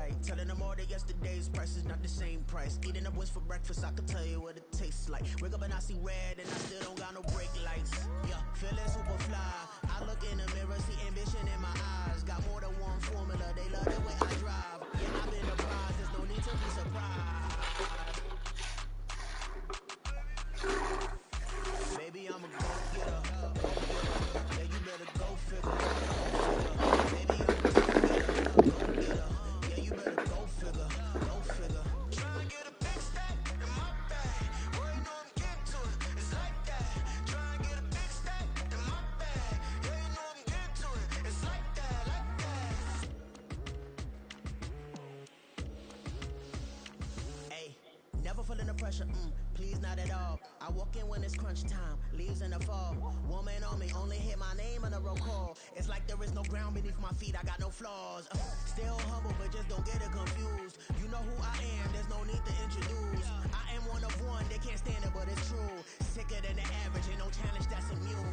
like. Telling them all that yesterday's price is not the same price. Eating up wings for breakfast, I can tell you what it tastes like. Wake up and I see red and I still don't got no brake lights. Yeah, feeling super fly. I look in the mirror, see ambition in my eyes. Got more than one formula, they love the way I drive. Yeah, I've been the prize, there's no need to be surprised. Baby, I'm a go-getter, go-getter. Yeah, you better go figure, go figure. Baby, I'm a go-getter, go-getter. Yeah, you better go figure, go figure. Try and get a big stack in my bag. Boy, you know I'm getting to it, it's like that. Try and get a big stack in my bag. Yeah, you know I'm getting to it, it's like that, like that. Hey, never feeling the pressure, please not at all. I walk in when it's crunch time, leaves in the fall. Woman on me, only hit my name on a roll call. It's like there is no ground beneath my feet, I got no flaws. Still humble, but just don't get it confused. You know who I am, there's no need to introduce. I am one of one, they can't stand it, but it's true. Sicker than the average, ain't no challenge that's immune.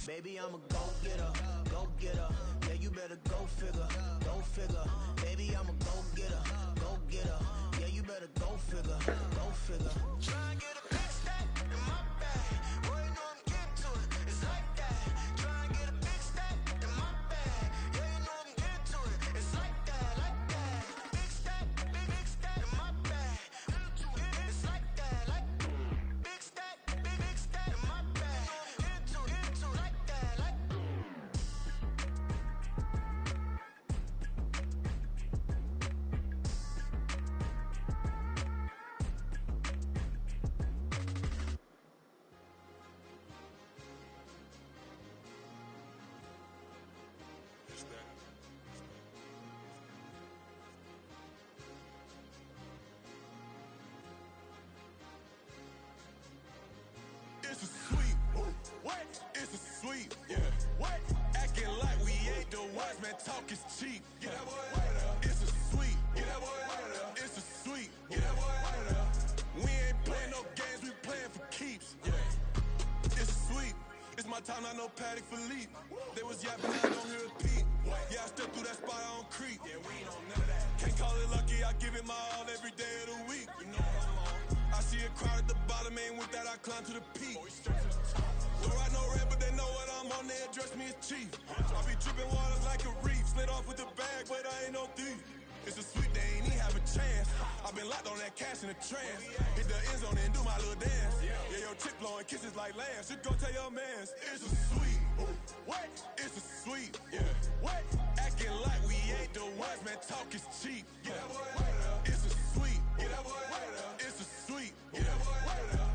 Baby, I'm a go-getter, go-getter. Yeah, you better go figure, go figure. Baby, I'm a go-getter, go-getter. Yeah, you better go figure, go figure. Try and get a big stack in my bag. Boy, you know I'm getting to it, it's like that. Try and get a big stack in my bag. Yeah, you know I'm getting to it, it's like that, like that. Big stack in my bag. It's like that, like big stack in my bag. Into like that, like. It's a sweep. What? It's a sweep. Yeah. What? Acting like we ain't the ones, man. Talk is cheap. Get that boy out of there. It's a sweep. Get that boy out of there. It's a sweep. Get that boy out of there. We ain't playing no games, we playing for keeps. Yeah. It's a sweep. It's my time, I know Paddock Philippe. They was yapping, I don't hear a peep. Yeah, I stepped through that spot, I don't creep. Yeah, we ain't on none of that. Can't call it lucky, I give it my all every day of the week. You know what I'm on. I see a crowd at the bottom, ain't with that, I climb to the peak. Don't write no rap, but they know what I'm on, they address me as chief. I be dripping water like a reef, slid off with the bag, but I ain't no thief. It's a sweet, they ain't even have a chance. I've been locked on that cash in a trance. Hit the end zone and do my little dance. Yeah, your chick blowing kisses like lambs. You go tell your mans. It's a sweet. What? It's a sweet. Yeah. What? Acting like we ain't the ones, man. Talk is cheap. Get that boy out of there. It's a sweet. Get that boy out of there. It's a sweet. Get that boy out of there.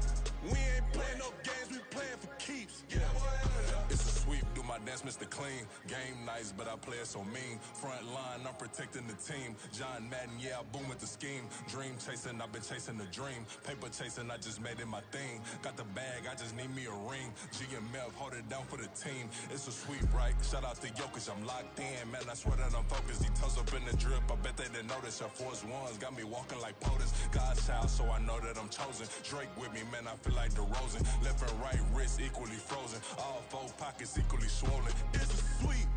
We ain't playing no games, we playing for keeps. Get that boy out of there. It's a sweep, do my dance, Mr. Clean. Game nice, but I play it so mean. Front line, I'm protecting the team. John Madden, yeah, I boom with the scheme. Dream chasing, I've been chasing the dream. Paper chasing, I just made it my thing. Got the bag, I just need me a ring. GMF, hold it down for the team. It's a sweep, right? Shout out to Jokic, I'm locked in. Man, I swear that I'm focused. He toes up in the drip, I bet they didn't notice. Air Force Ones got me walking like POTUS. God's child, so I know that I'm chosen. Drake with me, man, I feel like DeRozan. Left and right wrist equally frozen. All four pockets equally swollen. It's a sweep.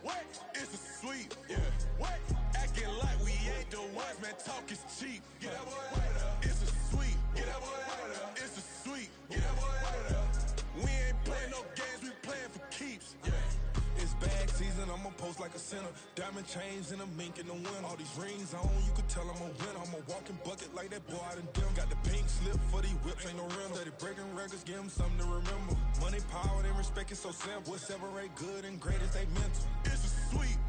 What? It's a sweep. Yeah. What? Acting like we ain't the ones, man. Talk is cheap. Get that boy out of there. It's a sweep. Get that boy out of there. It's a sweep. Get that boy out of there. We ain't playing no games, we playing for keeps. Yeah. It's bag season, I'ma post like a sinner. Diamond chains and a mink in the wind. All these rings on, you could tell I'm a winner. I'm a walking bucket like that boy out in dim. Got the pink slip for these whips, ain't no rental. Steady breaking records, give them something to remember. Money, power, and respect is so simple. What separate good and great is they mental. It's a sweep.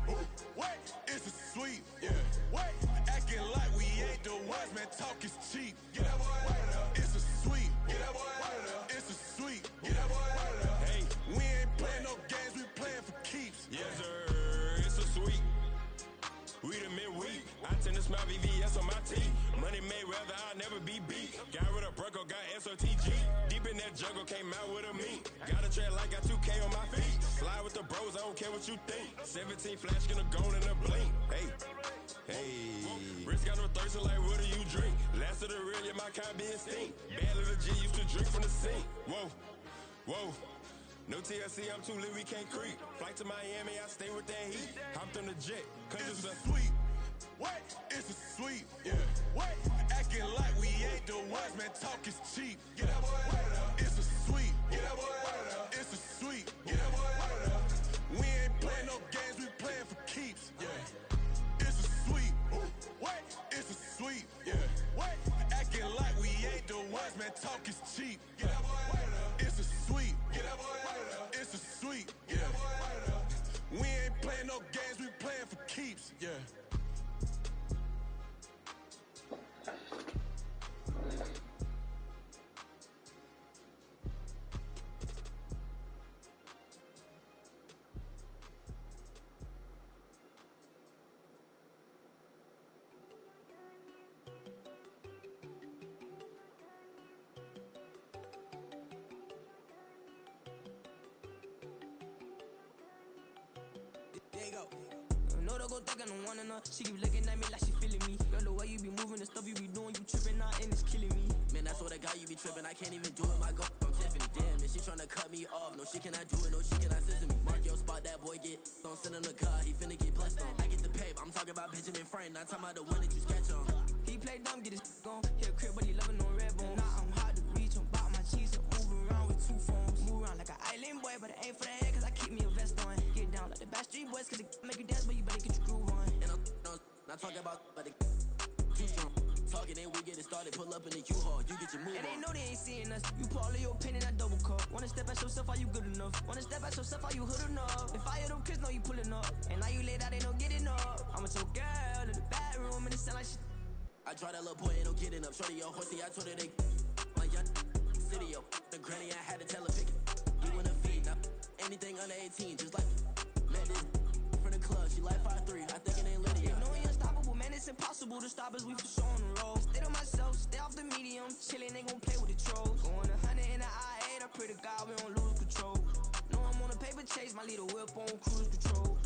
What? It's a sweep. Yeah. What? Acting like we ain't the ones, man. Talk is cheap. Get that boy out of there. It's a sweep. Get that boy out of there. It's a sweep. Get that boy out of there. Hey, we ain't playing no games, we playing for keeps. Yes, sir. It's a sweep. We the midweek. I tend to smile VVS on my teeth. Money made rather I'll never be beat. Got rid of Burko, got SOTG. Deep in that jungle, came out with a meat. Got a trail like got 2K on my feet. Slide with the bros, I don't care what you think. 17 flash, gonna go in a blink. Hey, hey. Wrist got no thirsty like what do you drink? Last of the real, yeah, my kind be extinct. Bad little G used to drink from the sink. Whoa, whoa. No TLC, I'm too lit, we can't creep. Flight to Miami, I stay with that heat. Hopped on the jet, cause It's it's a a sweet. What? It's a sweet. Yeah. What? Acting like we ain't the ones, man. Talk is cheap. Get that boy out of there. It's a sweet. Get that boy out of there. It's a sweet. Get that boy out of there. We ain't playing no games, we playing for keeps. Yeah. It's a sweet. What? It's a sweet. Yeah. What? Acting like we ain't the ones, man. Talk is cheap. Get that boy out of there. It's a sweet. Get that boy out of there. It's a sweet. Get that boy out of there. We ain't playing no games, we playing for keeps. Yeah. There you go. No, don't go think I don't want enough. She keep looking at me like she feeling me. Girl, the way you be moving, the stuff you be doing, you tripping out and it's killing me. Man, that's what I got, you be tripping. I can't even do it. My girl from Tiffany, damn, and she tryna cut me off. No, she cannot do it. No, she cannot listen me. Mark your spot, that boy get on. Send him the car, he finna get blessed on. I get the paper, I'm talking about Benjamin Frank, not talking about the one that you sketch on. He play dumb, get his gone. He a crib, but he loving on red bone. Now I'm hard to reach, I'm bout my cheese and move around with two phones. Move around like an island boy, but it ain't for the head, cause I keep me a vest on. Get down like the Backstreet Boys, cause it make you dance, but you better get your groove on. And I'm not talking about, but it too strong. Talking and we get it started, pull up in the U-Haul, you get your move on. And they know they ain't seeing us. You pull all of your pen in that double cup. Wanna step at yourself, are you good enough? Wanna step at yourself, are you hood enough? If I hear them kids, know you pulling up. And now you lay out, they don't get enough. I'm with your girl in the bedroom, and it sound like shit. I try that little boy, ain't no getting up. Shorty, yo, horsey, I told her they my young city, yo. The granny, I had to tell her pick it. You in the feed, now anything under 18, just like met this from the club. She like 5'3", I think it ain't Lydia. You know we unstoppable, man, it's impossible to stop us. We for sure on the road. Stay to myself, stay off the medium. Chillin', they gon' play with the trolls. Going 100 in the I-8, I pray to God we don't lose control. Know I'm on a paper chase, my leader whip on cruise control.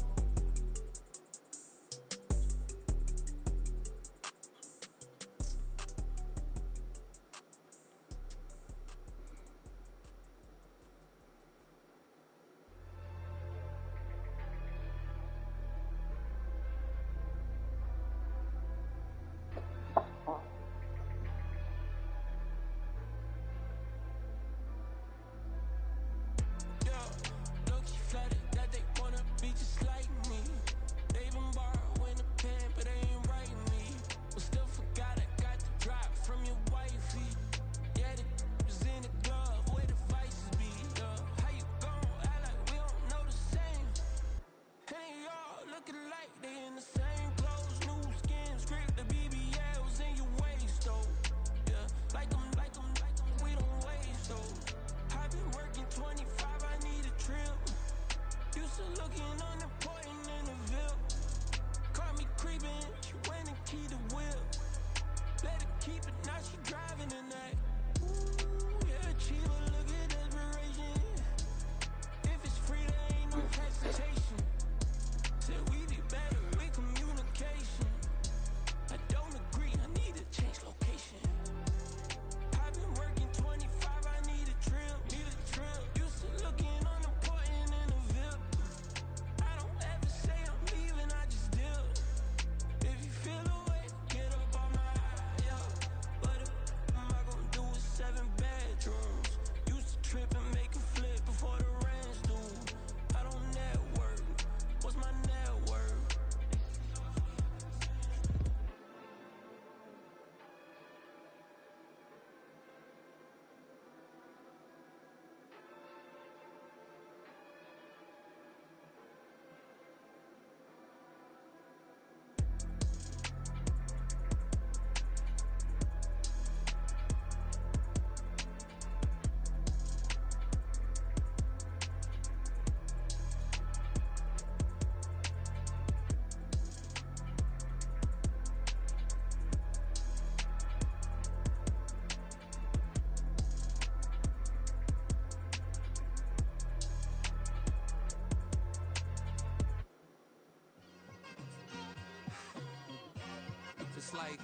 It's like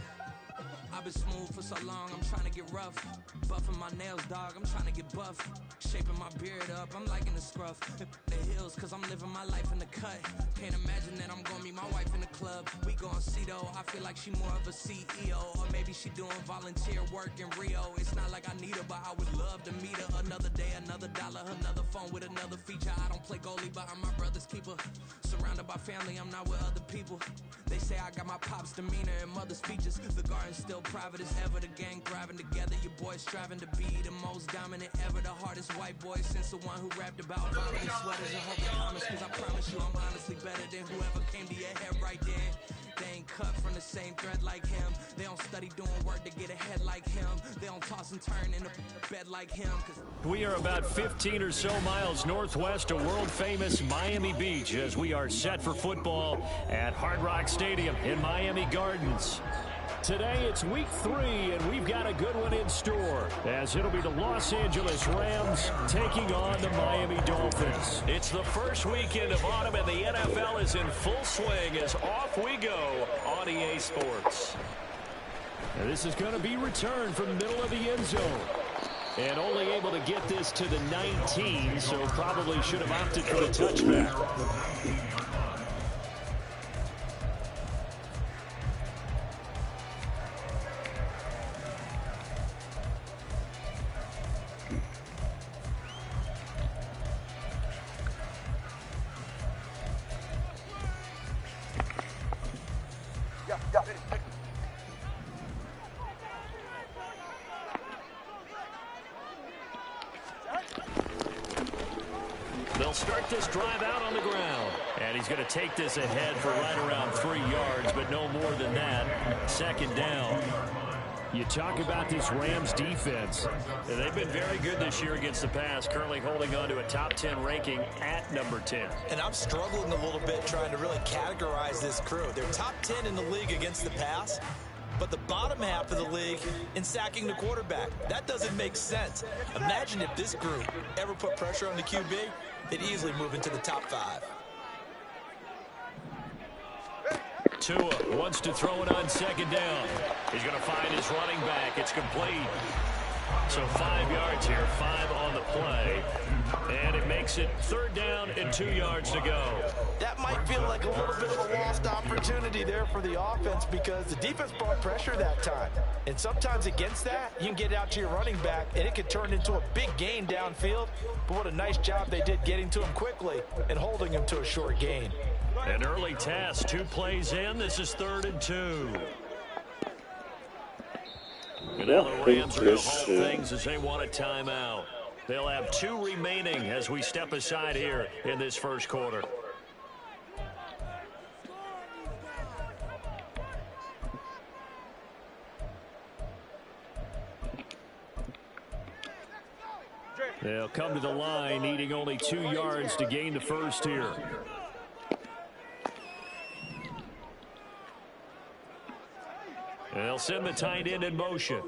I've been smooth for so long, I'm trying to get rough. Buffing my nails, dog, I'm trying to get buff. Shaping my beard up, I'm liking the scruff. The hills, cause I'm living my life in the cut. Can't imagine that I'm gonna meet my wife in the club. We gon' see though, I feel like she more of a CEO. Or maybe she doing volunteer work in Rio. It's not like I need her, but I would love to meet her. Another day, another dollar, another phone with another feature. I don't play goalie, but I'm my brother's keeper. Surrounded by family, I'm not with other people. They say I got my pop's demeanor and mother's features. The garden's still private as ever, the gang thriving together. Your boys striving to be the most dominant ever. The hardest white boy since the one who rapped about vomiting sweaters and hoping comments. Cause I promise you I'm honestly better than whoever came to your head right then. They ain't cut from the same thread like him. They don't study doing work to get ahead like him. They don't toss and turn in a bed like him. We are about 15 or so miles northwest of world-famous Miami Beach as we are set for football at Hard Rock Stadium in Miami Gardens. Today it's week 3, and we've got a good one in store, as it'll be the Los Angeles Rams taking on the Miami Dolphins. It's the first weekend of autumn, and the NFL is in full swing as off we go on EA Sports. Now, this is going to be returned from the middle of the end zone. And only able to get this to the 19, so probably should have opted for the touchback. They'll start this drive out on the ground. And he's going to take this ahead for right around 3 yards, but no more than that. Second down. You talk about this Rams defense. They've been very good this year against the pass, currently holding on to a top 10 ranking at number 10. And I'm struggling a little bit trying to really categorize this crew. They're top 10 in the league against the pass, but the bottom half of the league in sacking the quarterback. That doesn't make sense. Imagine if this group ever put pressure on the QB, they'd easily move into the top 5. Tua wants to throw it on second down. He's going to find his running back. It's complete. So 5 yards here, 5 on the play. And it makes it third down and 2 yards to go. That might feel like a little bit of a lost opportunity there for the offense because the defense brought pressure that time. And sometimes against that, you can get out to your running back, and it could turn into a big gain downfield. But what a nice job they did getting to him quickly and holding him to a short gain. An early test, 2 plays in. This is 3rd and 2. And now the Rams are going to hold things as they want a timeout. They'll have 2 remaining as we step aside here in this first quarter. They'll come to the line, needing only 2 yards to gain the first here. They'll send the tight end in motion.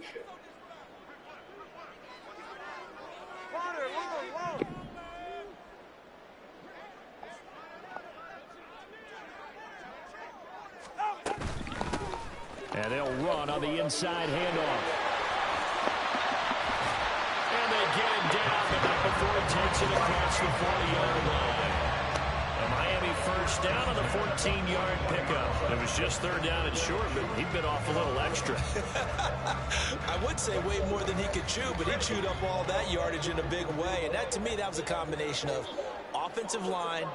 And they'll run on the inside handoff. And they get him down, but not before he takes it across the 40-yard line. A Miami first down on the 14-yard pickup. It was just 3rd down and short, but he bit off a little extra. I would say way more than he could chew, but he chewed up all that yardage in a big way. And that, to me, that was a combination of offensive line,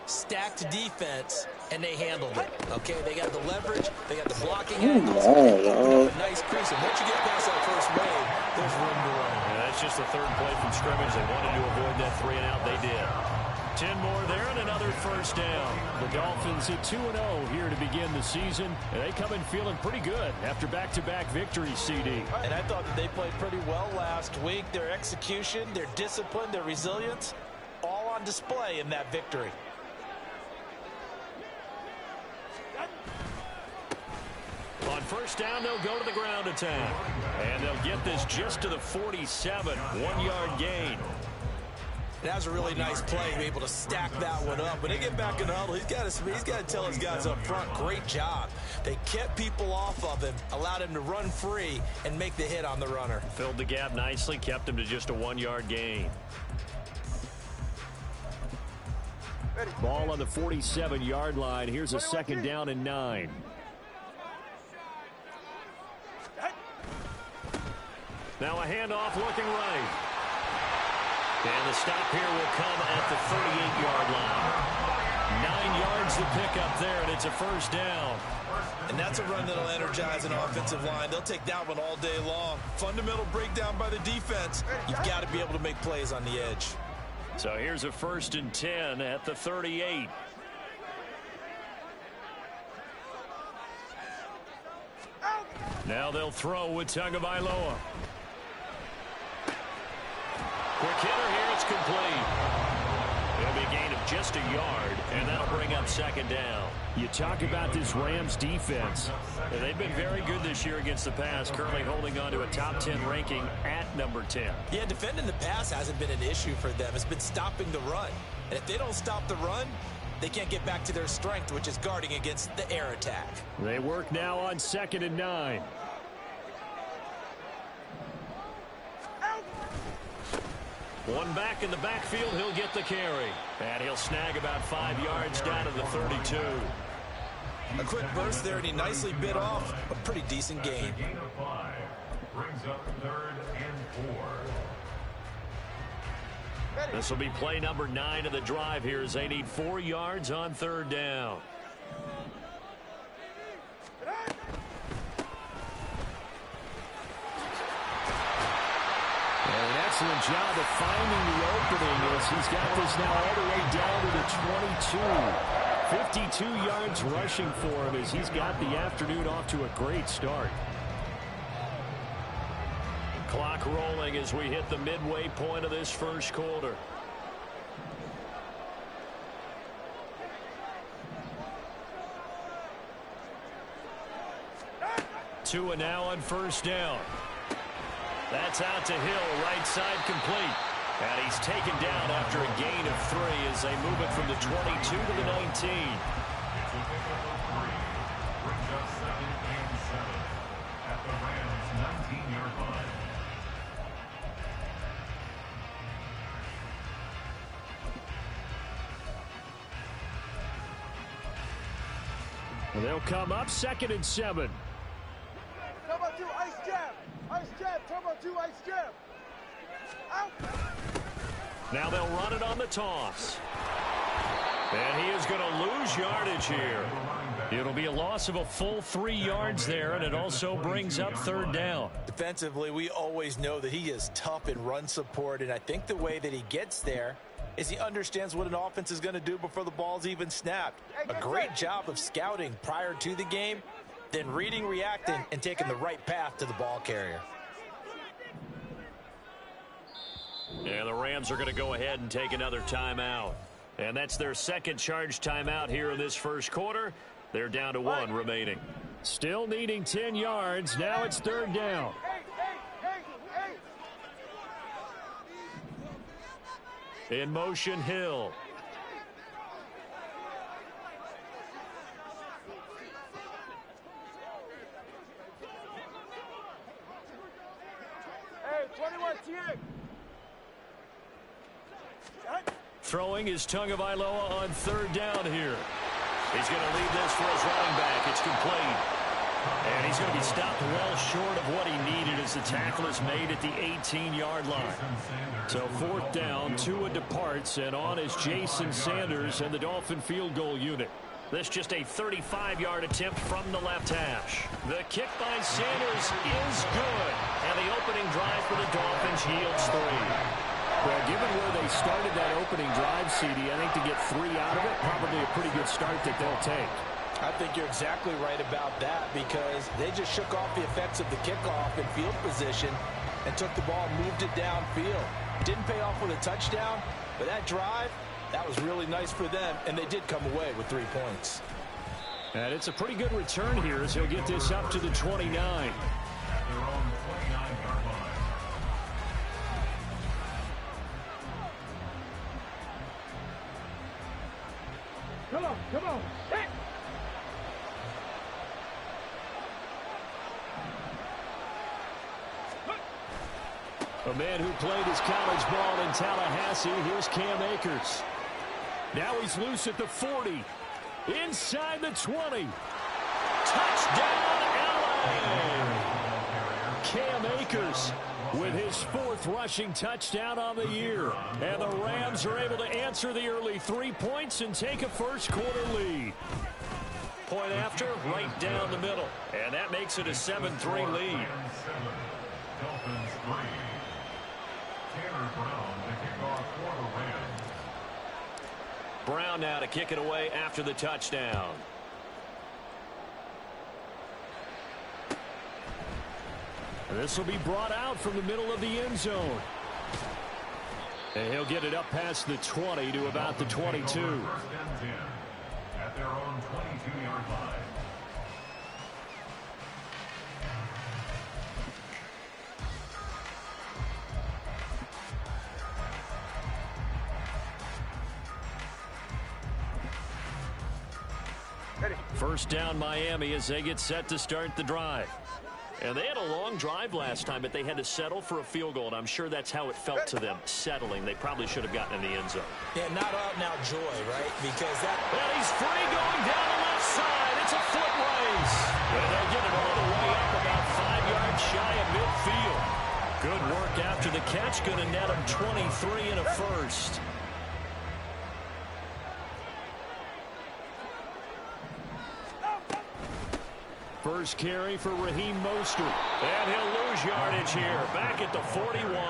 stacked defense, and they handled it. Okay, they got the leverage, they got the blocking angles, a nice crease. And once you get past that first wave, there's room to run. Yeah, that's just the 3rd play from scrimmage. They wanted to avoid that 3 and out. They did. 10 more there and another first down. The Dolphins at 2-0 here to begin the season. And they come in feeling pretty good after back-to-back victories, CD. And I thought that they played pretty well last week. Their execution, their discipline, their resilience, all on display in that victory. On first down, they'll go to the ground attack. And they'll get this just to the 47. 1-yard gain. That was a really nice play to be able to stack that one up. When they get back in the huddle, he's got to tell his guys up front, great job. They kept people off of him, allowed him to run free and make the hit on the runner. Filled the gap nicely, kept him to just a 1-yard gain. Ball on the 47-yard line. Here's a 2nd down and 9. Now a handoff looking right. And the stop here will come at the 38-yard line. 9 yards to pick up there, and it's a 1st down. And that's a run that'll energize an offensive line. They'll take that one all day long. Fundamental breakdown by the defense. You've got to be able to make plays on the edge. So here's a 1st and 10 at the 38. Now they'll throw with Tagovailoa. Quick hitter here, it's complete. It'll be a gain of just a yard, and that'll bring up 2nd down. You talk about this Rams defense. They've been very good this year against the pass, currently holding on to a top 10 ranking at number 10. Yeah, defending the pass hasn't been an issue for them. It's been stopping the run. And if they don't stop the run, they can't get back to their strength, which is guarding against the air attack. They work now on 2nd and 9. One back in the backfield, he'll get the carry. And he'll snag about 5 yards down to the 32. A quick burst there, and he nicely bit off a pretty decent gain. Gain of 5 brings up 3rd and 4. This will be play number 9 of the drive here as they need 4 yards on 3rd down. Excellent job of finding the opening as he's got this now all the way down to the 22. 52 yards rushing for him as he's got the afternoon off to a great start. Clock rolling as we hit the midway point of this 1st quarter. Tua now on 1st down. That's out to Hill, right side complete. And he's taken down after a gain of 3 as they move it from the 22 to the 19. Brings up 2nd and 7 at the Rams' 19-yard line. They'll come up 2nd and 7. Turbo 2, ice jab. Ice jab, turbo 2, ice jab. Out. Now they'll run it on the toss. And he is going to lose yardage here. It'll be a loss of a full 3 yards there, and it also brings up 3rd down. Defensively, we always know that he is tough in run support, and I think the way that he gets there is he understands what an offense is going to do before the ball's even snapped. A great job of scouting prior to the game, then reading, reacting, and taking the right path to the ball carrier. And the Rams are going to go ahead and take another timeout. And that's their 2nd charge timeout here in this 1st quarter. They're down to 1 remaining. Still needing 10 yards. Now it's 3rd down. In motion, Hill. Hey, 21 TA. Throwing is Tagovailoa on 3rd down here. He's going to leave this for his running back. It's complete. And he's going to be stopped well short of what he needed as the tackle is made at the 18-yard line. So 4th down, Tua departs, and on is Jason Sanders and the Dolphin field goal unit. This just a 35-yard attempt from the left hash. The kick by Sanders is good. And the opening drive for the Dolphins yields 3. Well, given where they started that opening drive, CD, I think to get 3 out of it, probably a pretty good start that they'll take. I think you're exactly right about that because they just shook off the effects of the kickoff in field position and took the ball and moved it downfield. Didn't pay off with a touchdown, but that drive, that was really nice for them, and they did come away with 3 points. And it's a pretty good return here as he'll get this up to the 29. They're on the 29-yard line. Come on, come on. Hit. A man who played his college ball in Tallahassee. Here's Cam Akers. Now he's loose at the 40. Inside the 20. Touchdown, LA! Cam Akers with his 4th rushing touchdown on the year. And the Rams are able to answer the early 3 points and take a first-quarter lead. Point after, right down the middle. And that makes it a 7-3 lead. Dolphins 3. Tanner Brown to kick off for the Rams. Brown now to kick it away after the touchdown. This will be brought out from the middle of the end zone. And he'll get it up past the 20 to about the 22. First and 10 at their own 22-yard line. First down Miami as they get set to start the drive. And they had a long drive last time, but they had to settle for a field goal, and I'm sure that's how it felt to them, settling. They probably should have gotten in the end zone. Yeah, not out now joy, right? Because that... And he's free going down the left side. It's a foot race. And they get it all the way up about 5 yards shy of midfield. Good work after the catch. Going to net him 23 and a first. First carry for Raheem Mostert. And he'll lose yardage here. Back at the 41.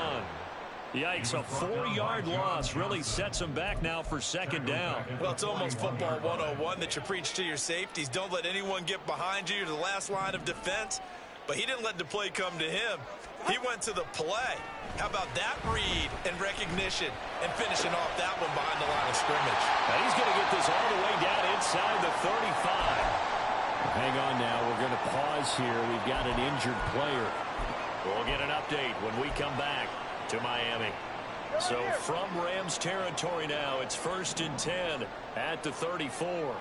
Yikes, a 4-yard loss really sets him back now for second down. Well, it's almost football 101 that you preach to your safeties. Don't let anyone get behind you. You're the last line of defense. But he didn't let the play come to him. He went to the play. How about that read and recognition and finishing off that one behind the line of scrimmage. Now he's going to get this all the way down inside the 35. Hang on now. We're going to pause here. We've got an injured player. We'll get an update when we come back to Miami. So from Rams territory now, it's 1st and 10 at the 34.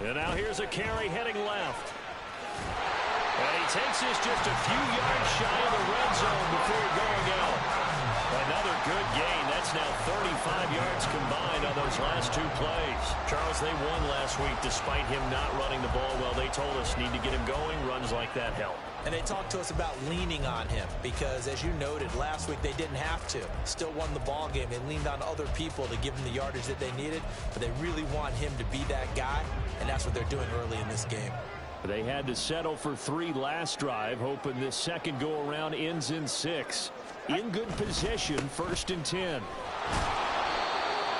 And now here's a carry heading left. And he takes this just a few yards shy of the red zone before going out. Another good gain. That's now 35 yards combined on those last 2 plays. Charles, they won last week despite him not running the ball well. They told us need to get him going. Runs like that help. And they talked to us about leaning on him because, as you noted, last week they didn't have to. Still won the ball game. They leaned on other people to give them the yardage that they needed, but they really want him to be that guy, and that's what they're doing early in this game. They had to settle for 3 last drive, hoping this second go-around ends in 6. In good position, 1st and 10.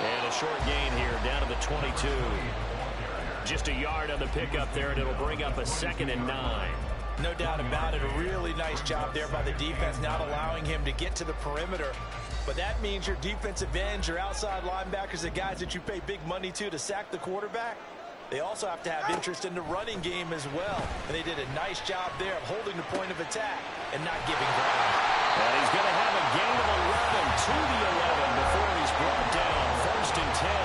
And a short gain here, down to the 22. Just a yard on the pickup there, and it'll bring up a 2nd and 9. No doubt about it. A really nice job there by the defense, not allowing him to get to the perimeter. But that means your defensive ends, your outside linebackers, the guys that you pay big money to sack the quarterback, they also have to have interest in the running game as well. And they did a nice job there of holding the point of attack and not giving ground. And he's going to have a gain of 11 to the 11 before he's brought down. 1st and 10.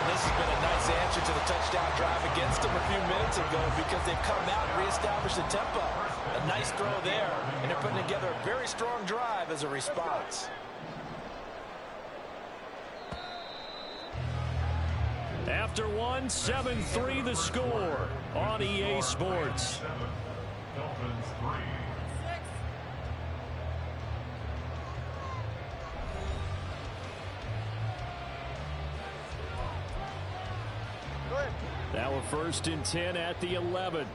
This has been a nice answer to the touchdown drive against them a few minutes ago because they've come out and reestablished the tempo. A nice throw there, and they're putting together a very strong drive as a response. After 7-3 the score on EA Sports. Dolphins 3. Now a 1st and 10 at the 11.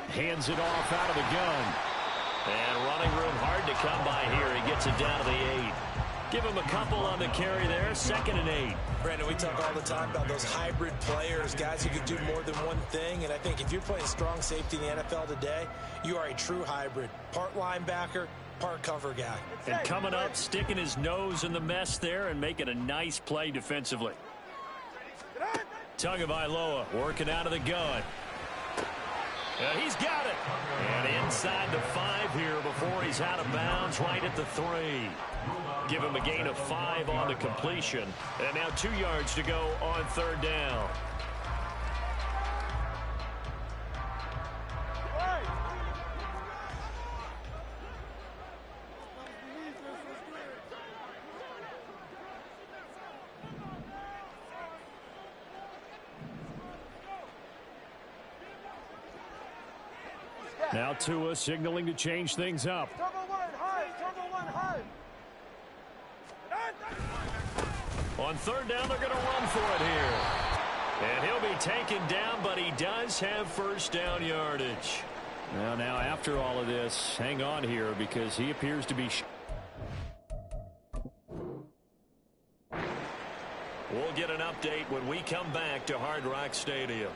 Hands it off out of the gun. And running room hard to come by here. He gets it down to the 8. Give him a couple on the carry there. 2nd and 8. Brandon, we talk all the time about those hybrid players, guys who can do more than one thing. And I think if you're playing strong safety in the NFL today, you are a true hybrid. Part linebacker, part cover guy. And coming up, sticking his nose in the mess there and making a nice play defensively. Tagovailoa working out of the gun. He's got it. And inside the 5 here before he's out of bounds, right at the 3. Give him a gain of 5 on the completion. And now 2 yards to go on 3rd down. Now Tua signaling to change things up. Turbo 1 high, Turbo 1 high. On 3rd down, they're going to run for it here. And he'll be taken down, but he does have 1st down yardage. Now after all of this, hang on here because he appears to be... We'll get an update when we come back to Hard Rock Stadium.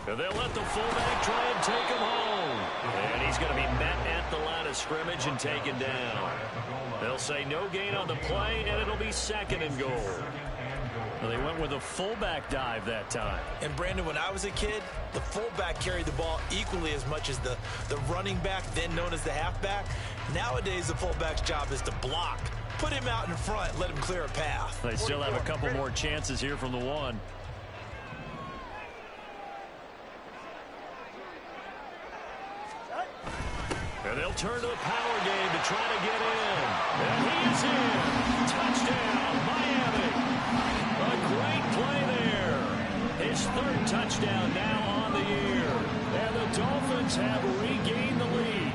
And they'll let the fullback try and take him home. And he's going to be met at the line of scrimmage and taken down. They'll say no gain on the play, and it'll be 2nd and goal. Well, they went with a fullback dive that time. And, Brandon, when I was a kid, the fullback carried the ball equally as much as the running back, then known as the halfback. Nowadays, the fullback's job is to block. Put him out in front, let him clear a path. They still have a couple more chances here from the 1. And they'll turn to the power game to try to get in. And he is in. Touchdown, Miami. A great play there. His 3rd touchdown now on the year. And the Dolphins have regained the lead.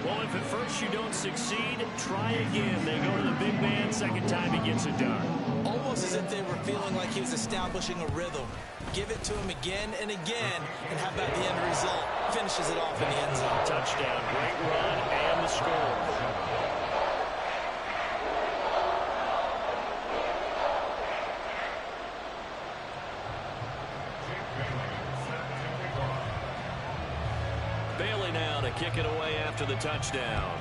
Well, if at first you don't succeed, try again. They go to the big man. 2nd time he gets it done. Almost as if they were feeling like he was establishing a rhythm. Give it to him again and again, and how about the end result? Finishes it off in the end zone. Touchdown, great run, and the score. Bailey now to kick it away after the touchdown.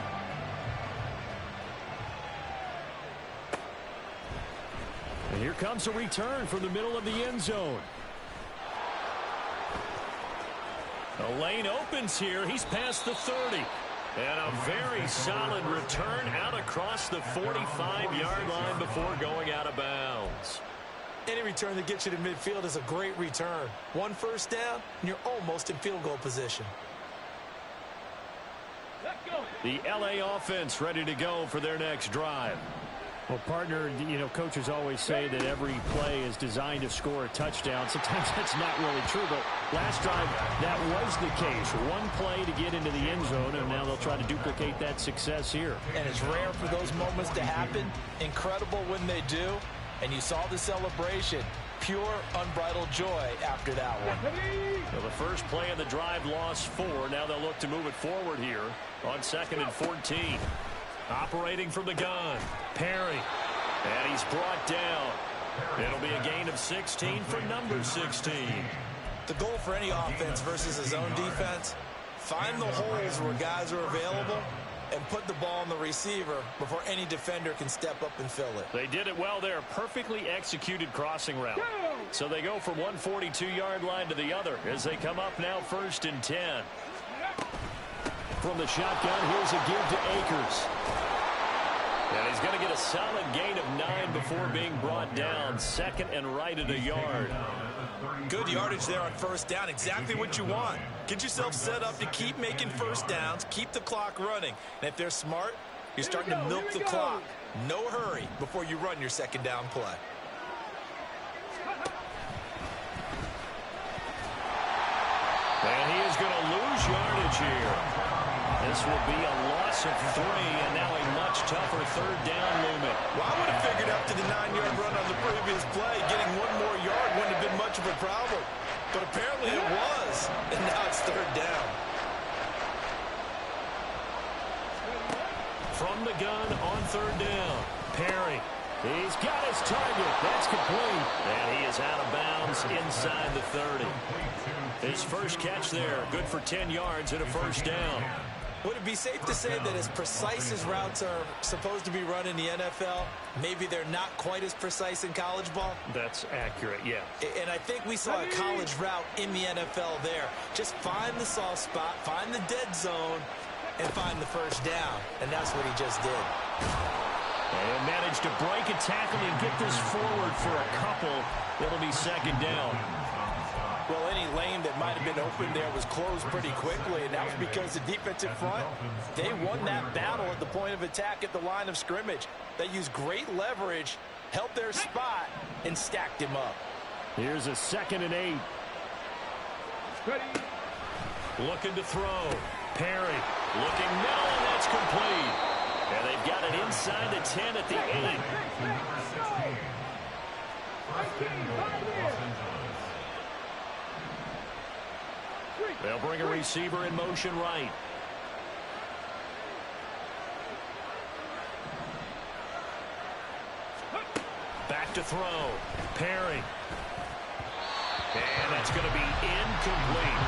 And here comes a return from the middle of the end zone. The lane opens here. He's past the 30. And a very solid return out across the 45-yard line before going out of bounds. Any return that gets you to midfield is a great return. 1 first down, and you're almost in field goal position. The LA offense ready to go for their next drive. Well, partner, you know, coaches always say that every play is designed to score a touchdown. Sometimes that's not really true, but last drive, that was the case. 1 play to get into the end zone, and now they'll try to duplicate that success here. And it's rare for those moments to happen. Incredible when they do. And you saw the celebration. Pure, unbridled joy after that one. Well, the first play of the drive lost 4. Now they'll look to move it forward here on 2nd and 14. Operating from the gun, Perry, and he's brought down. It'll be a gain of 16 for number 16. The goal for any offense versus a zone defense, find the holes where guys are available and put the ball on the receiver before any defender can step up and fill it. They did it well there. Perfectly executed crossing route. So they go from one 42-yard line to the other as they come up now 1st and 10. From the shotgun, here's a give to Akers. And he's going to get a solid gain of 9 before being brought down. 2nd and right at a yard. Good yardage there on 1st down. Exactly what you want. Get yourself set up to keep making 1st downs, keep the clock running. And if they're smart, you're starting to milk the clock. No hurry before you run your 2nd down play. And he is going to lose yardage here. This will be a loss of 3, and now a much tougher 3rd down looming. Well, I would have figured after the 9-yard run on the previous play, getting 1 more yard wouldn't have been much of a problem. But apparently it was. And now it's third down. From the gun on third down. Perry. He's got his target. That's complete. And he is out of bounds inside the 30. His first catch there. Good for 10 yards and a first down. Would it be safe to say that as precise as routes are supposed to be run in the NFL, maybe they're not quite as precise in college ball? That's accurate, yeah. And I think we saw a college route in the NFL there. Just find the soft spot, find the dead zone, and find the first down. And that's what he just did. And managed to break a tackle and get this forward for a couple. It'll be second down. Well, any lane that might have been open there was closed pretty quickly, and that was because the defensive front, they won that battle at the point of attack at the line of scrimmage. They used great leverage, held their spot, and stacked him up. Here's a 2nd and 8. Looking to throw. Perry looking middle, and that's complete. And they've got it inside the 10 at the 8. They'll bring a receiver in motion right. Back to throw. Perry. And that's going to be incomplete.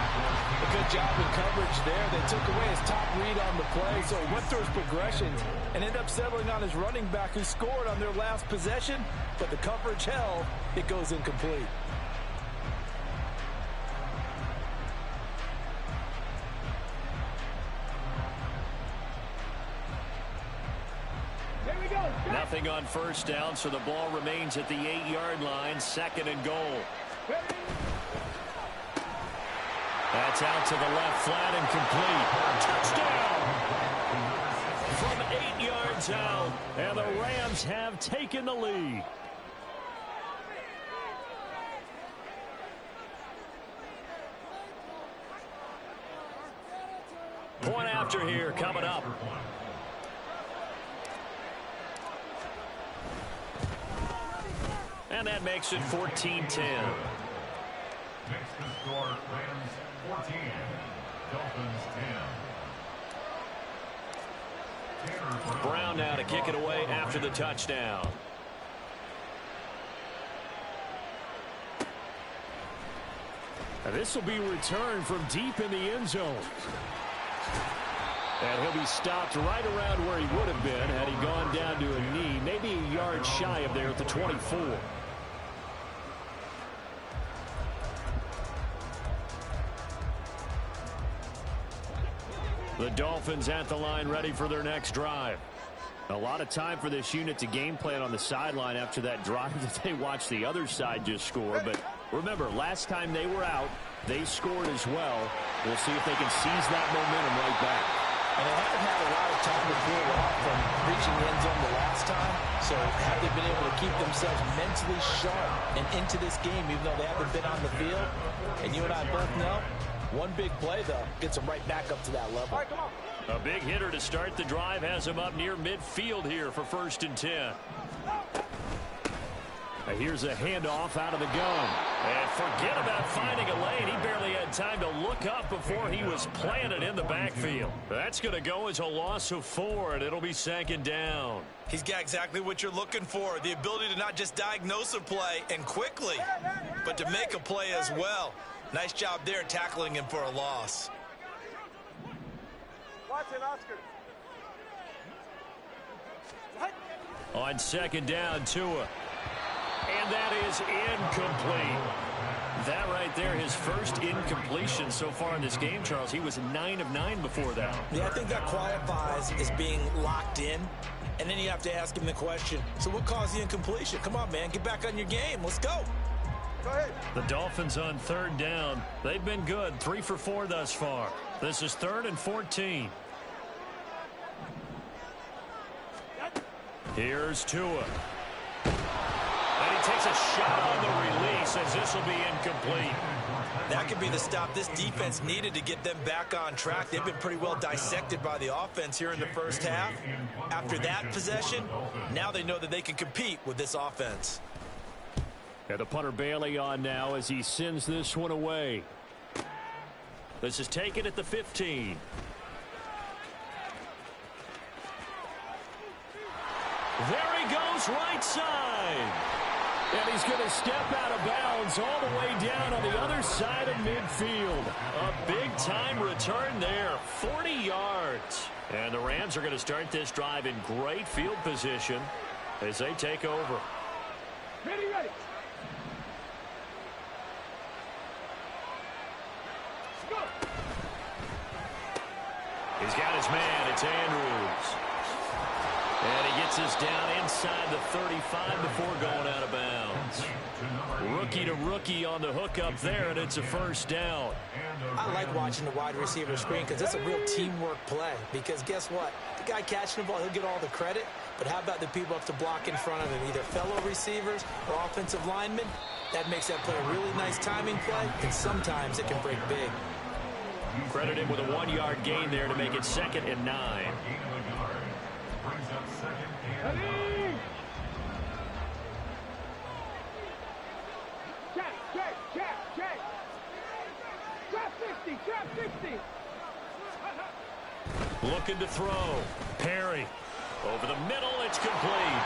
A good job in coverage there. They took away his top read on the play, so he went through his progressions and ended up settling on his running back who scored on their last possession, but the coverage held. It goes incomplete. Nothing on first down, so the ball remains at the 8-yard line. 2nd and goal. That's out to the left, flat and complete. Touchdown! From 8 yards out, and the Rams have taken the lead. Point after here coming up. And that makes it 14-10. Next to score, Rams 14, Dolphins 10. Brown now to kick it away after the touchdown. This will be returned from deep in the end zone. And he'll be stopped right around where he would have been had he gone down to a knee, maybe a yard shy of there at the 24. The Dolphins at the line, ready for their next drive. A lot of time for this unit to game plan on the sideline after that drive that they watched the other side just score. But remember, last time they were out, they scored as well. We'll see if they can seize that momentum right back. And they haven't had a lot of time to cool off from reaching the end zone the last time. So have they been able to keep themselves mentally sharp and into this game, even though they haven't been on the field? And you and I both know, one big play, though, gets them right back up to that level. All right, come on. A big hitter to start the drive has him up near midfield here for 1st and 10. Here's a handoff out of the gun. And forget about finding a lane. He barely had time to look up before he was planted in the backfield. That's going to go as a loss of 4, and it'll be 2nd down. He's got exactly what you're looking for, the ability to not just diagnose a play and quickly, but to make a play as well. Nice job there tackling him for a loss. Watson, Oscar. On 2nd down, Tua. And that is incomplete. That right there, his first incompletion so far in this game, Charles. He was 9 of 9 before that. Yeah, I think that qualifies as being locked in. And then you have to ask him the question, so what caused the incompletion? Come on, man, get back on your game. Let's go. Go ahead. The Dolphins on 3rd down. They've been good, 3 for 4 thus far. This is 3rd and 14. Here's Tua. And he takes a shot on the release as this will be incomplete. That could be the stop this defense needed to get them back on track. They've been pretty well dissected by the offense here in the first half. After that possession, now they know that they can compete with this offense. And the punter Bailey on now as he sends this one away. This is taken at the 15. There he goes, right side. And he's going to step out of bounds all the way down on the other side of midfield. A big-time return there, 40 yards. And the Rams are going to start this drive in great field position as they take over. Ready, ready. Go. He's got his man. It's Andrews. And he gets us down inside the 35 before going out of bounds. Rookie to rookie on the hookup there, and it's a first down. I like watching the wide receiver screen because it's a real teamwork play. Because guess what? The guy catching the ball, he'll get all the credit. But how about the people up to block in front of him, either fellow receivers or offensive linemen? That makes that play a really nice timing play, and sometimes it can break big. Credit him with a 1-yard gain there to make it 2nd and 9. Brings up 2nd and 9. Trap 60, trap 60. Looking to throw. Perry. Over the middle, it's complete.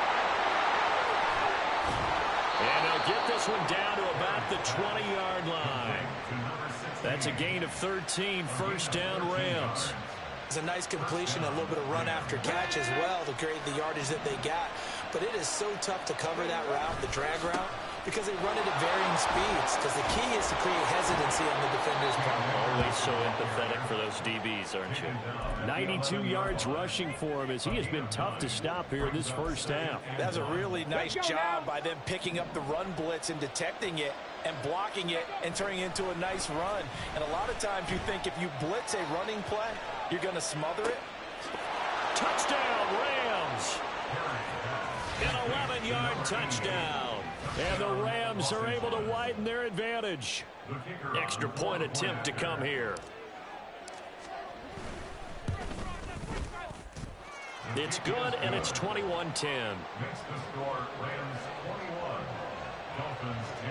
And they'll get this one down to about the 20-yard line. That's a gain of 13, first down Rams. It's a nice completion, a little bit of run after catch as well to create the yardage that they got. But it is so tough to cover that route, the drag route, because they run it at varying speeds. Because the key is to create hesitancy on the defender's part. Always so empathetic for those DBs, aren't you? 92 yards rushing for him as he has been tough to stop here this first half. That's a really nice job by them picking up the run blitz and detecting it and blocking it and turning it into a nice run. And a lot of times you think if you blitz a running play, you're going to smother it. Touchdown, Rams! An 11-yard touchdown. And the Rams are able to widen their advantage. Extra point attempt to come here. It's good, and it's 21-10. Next to score, Rams 21, Dolphins 10.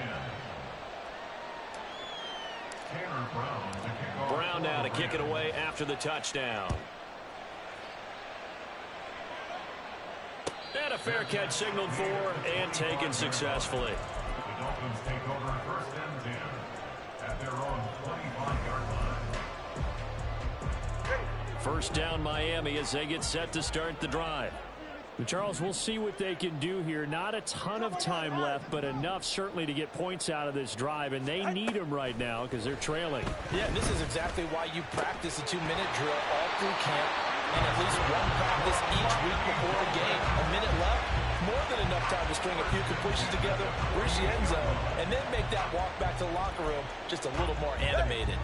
Tanner Brown to kick off. Brown now to kick it away after the touchdown. And a fair catch signaled for and taken successfully. The Dolphins take over 1st and 10 at their own 25-yard line. First down Miami as they get set to start the drive. But Charles, we'll see what they can do here. Not a ton of time left, but enough certainly to get points out of this drive, and they need them right now because they're trailing. Yeah, and this is exactly why you practice a 2-minute drill all through camp and at least one practice each week before a game. A minute left, more than enough time to string a few completions together, reach the end zone, and then make that walk back to the locker room just a little more animated.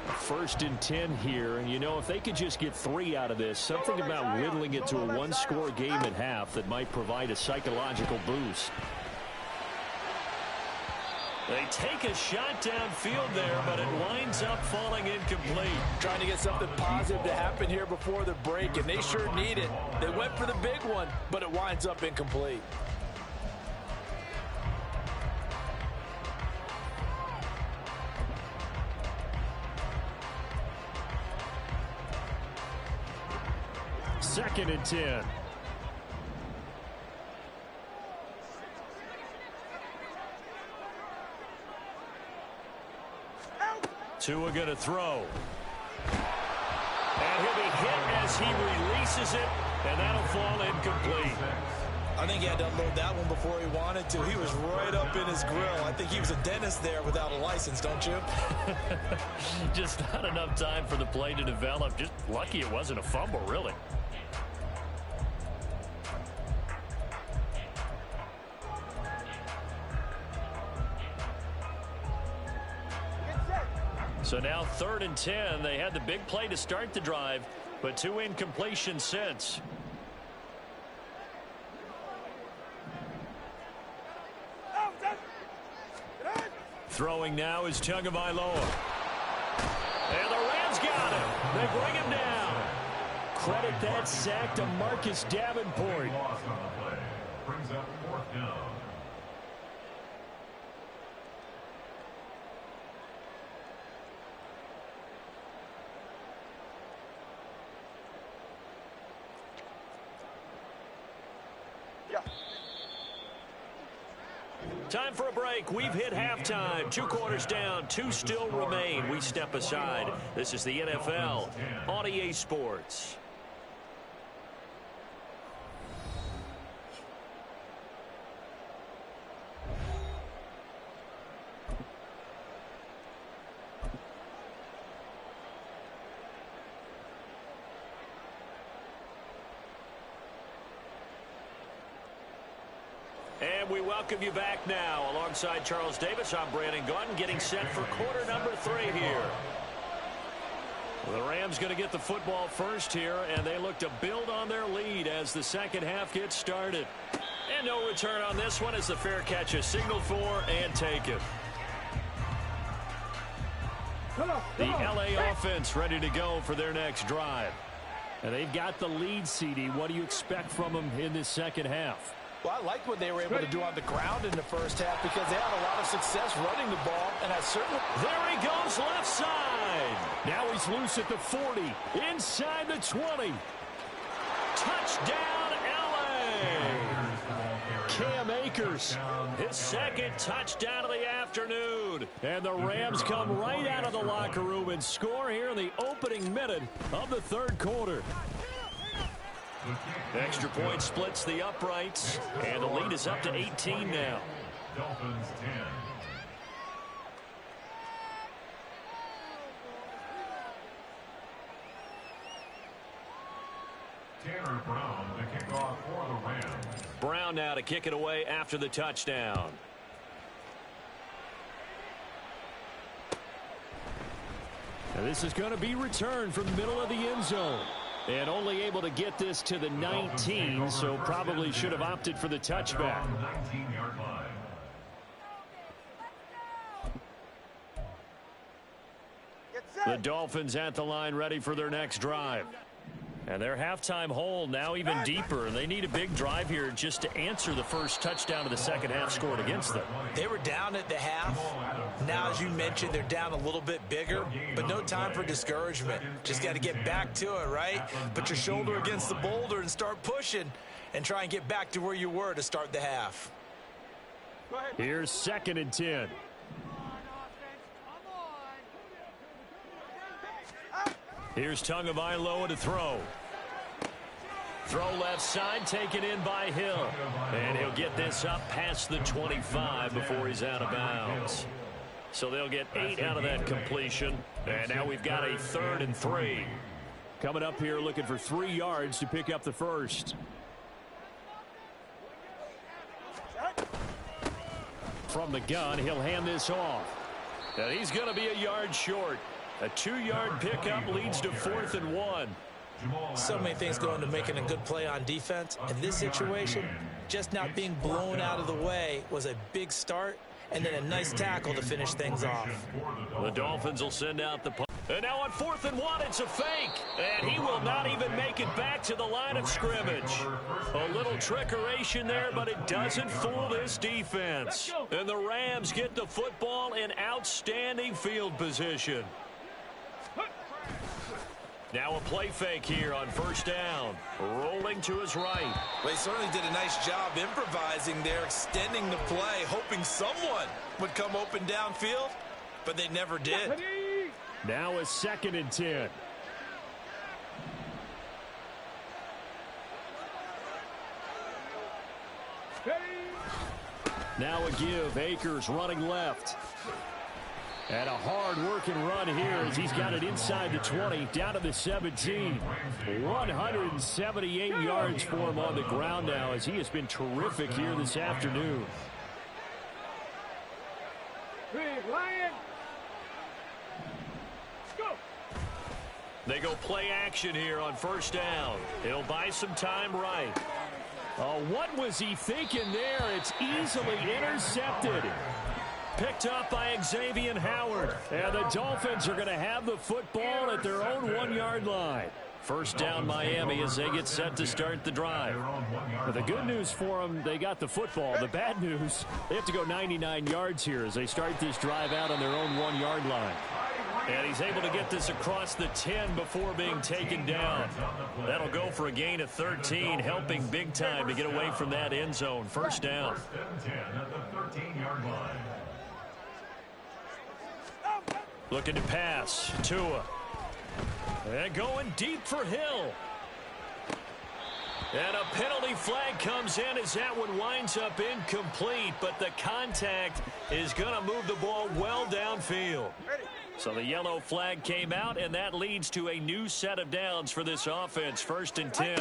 1st and 10 here, and you know, if they could just get 3 out of this, something about whittling it to a 1-score game at half that might provide a psychological boost. They take a shot downfield there, but it winds up falling incomplete. Trying to get something positive to happen here before the break, and they sure need it. They went for the big one, but it winds up incomplete. Second and 10. Tua going to throw. And he'll be hit as he releases it, and that'll fall incomplete. I think he had to unload that one before he wanted to. He was right up in his grill. I think he was a dentist there without a license, don't you? Just not enough time for the play to develop. Just lucky it wasn't a fumble, really. So now 3rd and 10. They had the big play to start the drive, but 2 incompletions since. Throwing now is Tagovailoa. And the Rams got him. They bring him down. Credit that sack to Marcus Davenport. Loss on the play. Brings up 4th down. Time for a break. We've hit halftime. 2 quarters down. 2 still remain. We step aside. This is the NFL on EA Sports. And we welcome you back now. Alongside Charles Davis, I'm Brandon Gaudin, getting set for quarter number 3 here. Well, the Rams going to get the football first here, and they look to build on their lead as the second half gets started. And no return on this one as the fair catch is signaled for and taken. The LA offense ready to go for their next drive. And they've got the lead, CD. What do you expect from them in this second half? Well, I liked what they were able to do on the ground in the first half because they had a lot of success running the ball, and I certainly... There he goes, left side. Now he's loose at the 40, inside the 20. Touchdown, L.A. Cam Akers, his second touchdown of the afternoon. And the Rams come right out of the locker room and score here in the opening minute of the third quarter. Extra point splits the uprights, and the lead is up to 18 now. Dolphins 10. Tanner Brown to kick off for the Rams. Brown now to kick it away after the touchdown. Now this is going to be returned from the middle of the end zone. And only able to get this to the 19, so probably should have opted for the touchback. The Dolphins at the line ready for their next drive. And their halftime hole now even deeper. They need a big drive here just to answer the first touchdown of the second half scored against them. They were down at the half. Now, as you mentioned, they're down a little bit bigger, but no time for discouragement. Just got to get back to it, right? Put your shoulder against the boulder and start pushing and try and get back to where you were to start the half. Here's 2nd and 10. Here's Tagovailoa to throw. Throw left side, taken in by Hill. And he'll get this up past the 25 before he's out of bounds. So they'll get 8 out of that completion. And now we've got a 3rd and 3. Coming up here looking for 3 yards to pick up the first. From the gun, he'll hand this off. And he's going to be a yard short. A 2-yard pickup leads to 4th and 1. So many things go into making a good play on defense. In this situation, just not being blown out of the way was a big start, and then a nice tackle to finish things off. The Dolphins will send out the punt. And now on 4th and 1, it's a fake. And he will not even make it back to the line of scrimmage. A little trickeration there, but it doesn't fool this defense. And the Rams get the football in outstanding field position. Now a play fake here on 1st down. Rolling to his right. Well, he certainly did a nice job improvising there, extending the play, hoping someone would come open downfield, but they never did. Now a 2nd and 10. Now a give. Akers running left. And a hard-working run here as he's got it inside the 20, down to the 17. 178 yards for him on the ground now as he has been terrific here this afternoon. Lion. Go. They go play action here on 1st down. He'll buy some time right. What was he thinking there? It's easily intercepted. Picked up by Xavier Howard. And the Dolphins are going to have the football at their own 1-yard line. 1st down Miami as they get set to start the drive. But the good news for them, they got the football. The bad news, they have to go 99 yards here as they start this drive out on their own 1-yard line. And he's able to get this across the 10 before being taken down. That'll go for a gain of 13, helping big time to get away from that end zone. 1st down. 14-yard line. Looking to pass. Tua. And going deep for Hill. And a penalty flag comes in as that one winds up incomplete, but the contact is going to move the ball well downfield. So the yellow flag came out, and that leads to a new set of downs for this offense. 1st and 10.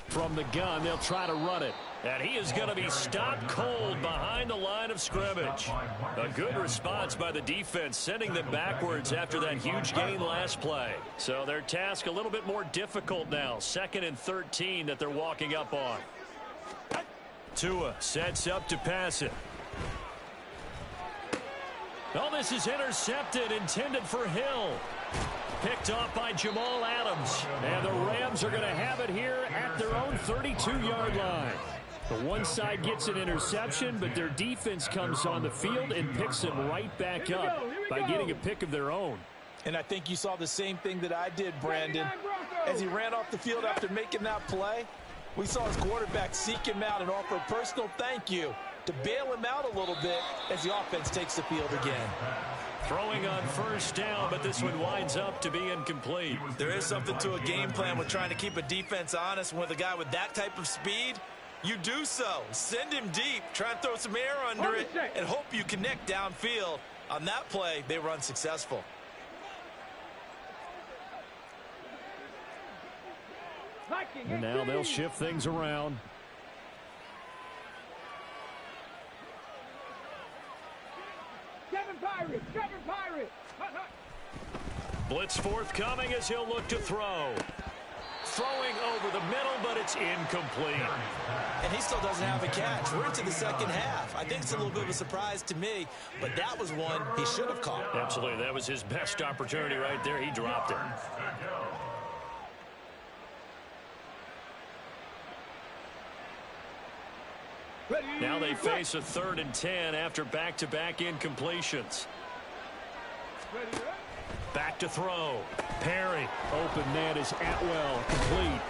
From the gun, they'll try to run it. And he is going to be stopped cold behind the line of scrimmage. A good response by the defense, sending them backwards after that huge gain last play. So their task a little bit more difficult now. 2nd and 13 that they're walking up on. Tua sets up to pass it. Oh, this is intercepted, intended for Hill. Picked off by Jamal Adams. And the Rams are going to have it here at their own 32-yard line. The one side gets an interception, but their defense comes on the field and picks them right back up by getting a pick of their own. And I think you saw the same thing that I did, Brandon. As he ran off the field after making that play, we saw his quarterback seek him out and offer a personal thank you to bail him out a little bit as the offense takes the field again. Throwing on 1st down, but this one winds up to be incomplete. There is something to a game plan with trying to keep a defense honest. With a guy with that type of speed, you do so. Send him deep, try and throw some air under it, and hope you connect downfield. On that play, they were unsuccessful. And now they'll shift things around. Kevin Pirate. Blitz forthcoming as he'll look to throw. Throwing over the middle, but it's incomplete. And he still doesn't have a catch. We're into the 2nd half. I think it's a little bit of a surprise to me, but that was one he should have caught. Absolutely. That was his best opportunity right there. He dropped it. Now they face a 3rd and 10 after back-to-back incompletions. Back to throw. Perry. Open net is Atwell. Complete.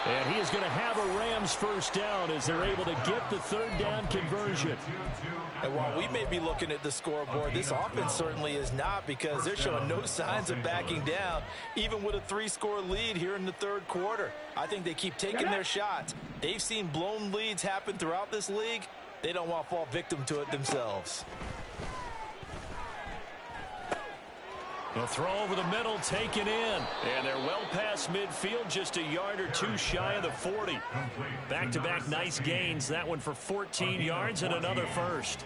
And he is going to have a Rams 1st down as they're able to get the 3rd down conversion. And while we may be looking at the scoreboard, this offense certainly is not, because they're showing no signs of backing down, even with a 3-score lead here in the 3rd quarter. I think they keep taking their shots. They've seen blown leads happen throughout this league. They don't want to fall victim to it themselves. A throw over the middle, taken in. And they're well past midfield, just a yard or two shy of the 40. Back-to-back nice gains. That one for 14 yards and another 1st.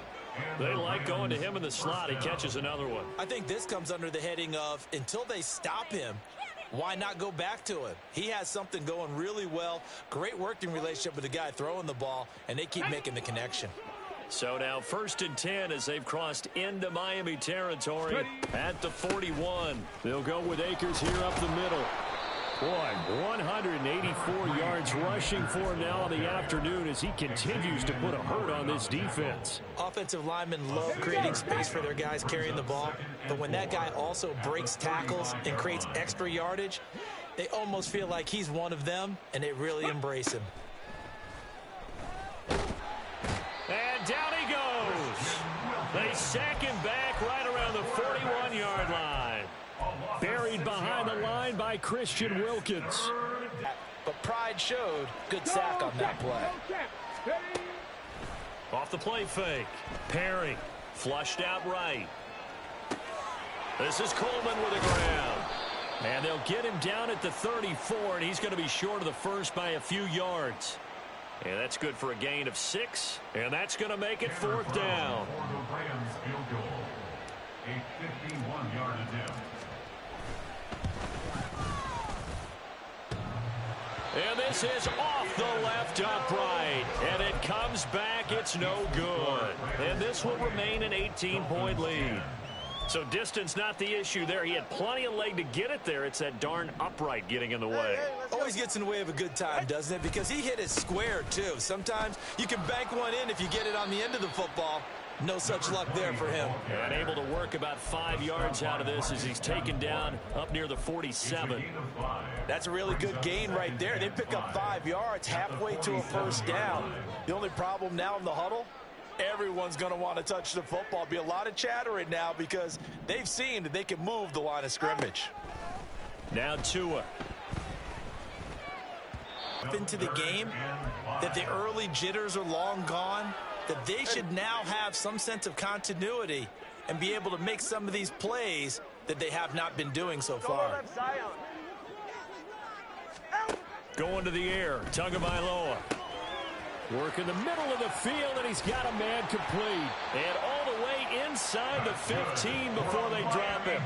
They like going to him in the slot. He catches another one. I think this comes under the heading of, until they stop him, why not go back to him? He has something going really well. Great working relationship with the guy throwing the ball, and they keep making the connection. So now 1st and 10 as they've crossed into Miami territory at the 41. They'll go with Akers here up the middle. Boy, 184 yards rushing for him now in the afternoon as he continues to put a hurt on this defense. Offensive linemen love creating space for their guys carrying the ball, but when that guy also breaks tackles and creates extra yardage, they almost feel like he's one of them, and they really embrace him. And down he goes. They sack him back right around the 41-yard line. Buried behind the line by Christian Wilkins. But pride showed. Good sack on that play. Off the play fake. Perry flushed out right. This is Coleman with a grab. And they'll get him down at the 34, and he's going to be short of the 1st by a few yards. And that's good for a gain of 6, and that's going to make it 4th down. Rams field goal. A 51-yard attempt. And this is off the left upright, and it comes back. It's no good. And this will remain an 18-point lead. So distance not the issue there. He had plenty of leg to get it there. It's that darn upright getting in the way. Always gets in the way of a good time, doesn't it? Because he hit it square, too. Sometimes you can bank one in if you get it on the end of the football. No such luck there for him. And able to work about 5 yards out of this as he's taken down up near the 47. That's a really good gain right there. They pick up 5 yards halfway to a 1st down. The only problem now in the huddle, everyone's going to want to touch the football. Be a lot of chatter right now because they've seen that they can move the line of scrimmage. Now Tua. Into the game, that the early jitters are long gone, that they should now have some sense of continuity and be able to make some of these plays that they have not been doing so far. Going to the air, Tagovailoa. Work in the middle of the field, and he's got a man complete. And all the way inside the 15 before they drop him.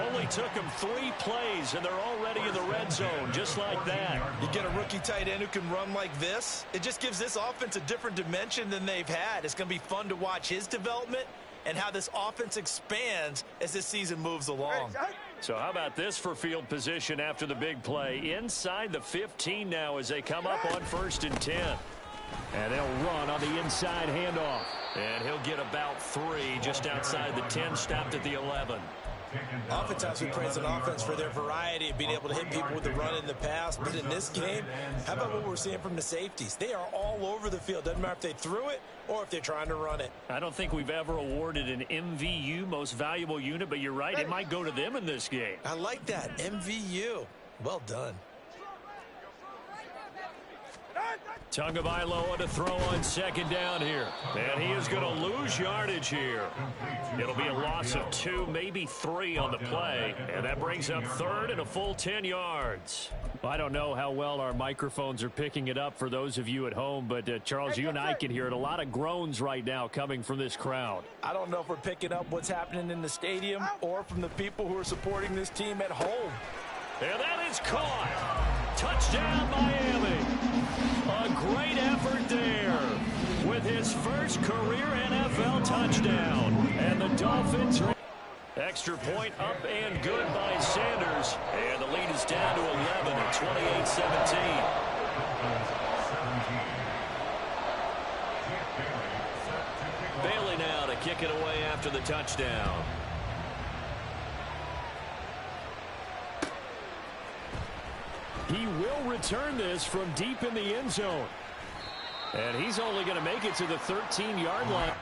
Only took him 3 plays, and they're already in the red zone, just like that. You get a rookie tight end who can run like this, it just gives this offense a different dimension than they've had. It's going to be fun to watch his development and how this offense expands as this season moves along. So how about this for field position after the big play? Inside the 15 now as they come up on 1st and 10. And they'll run on the inside handoff. And he'll get about 3 just outside the 10, stopped at the 11. Oftentimes we praise an offense for their variety of being able to hit people with the run in the pass. But in this game, how about what we're seeing from the safeties? They are all over the field. Doesn't matter if they threw it or if they're trying to run it. I don't think we've ever awarded an MVU, most valuable unit, but you're right, it might go to them in this game. I like that, MVU. Well done. Tagovailoa to throw on 2nd down here. And he is going to lose yardage here. It'll be a loss of 2, maybe 3 on the play. And that brings up 3rd and a full 10 yards. I don't know how well our microphones are picking it up for those of you at home, but Charles, you and I can hear it. A lot of groans right now coming from this crowd. I don't know if we're picking up what's happening in the stadium or from the people who are supporting this team at home. And that is caught. Touchdown, Miami. A great effort there with his first career NFL touchdown. And the Dolphins, extra point up and good by Sanders. And the lead is down to 11 at 28-17. Bailey now to kick it away after the touchdown. He will return this from deep in the end zone. And he's only going to make it to the 13-yard line.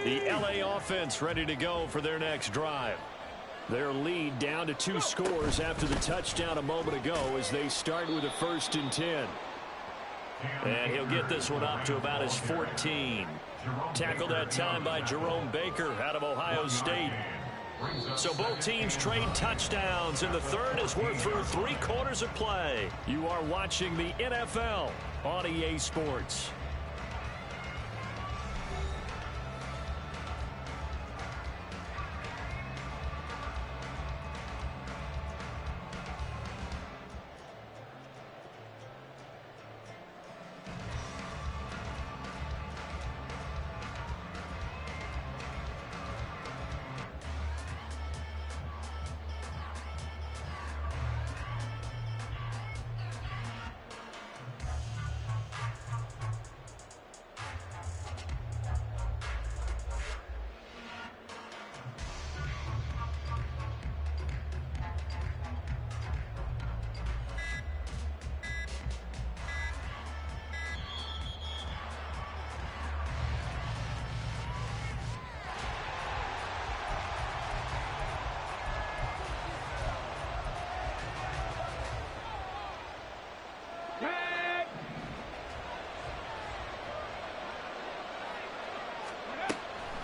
The LA offense ready to go for their next drive. Their lead down to 2 scores after the touchdown a moment ago as they start with a 1st and 10. And he'll get this one up to about his 14. Tackled that time by Jerome Baker out of Ohio State. So both teams trade touchdowns, and the third as we're through 3 quarters of play. You are watching the NFL on EA Sports.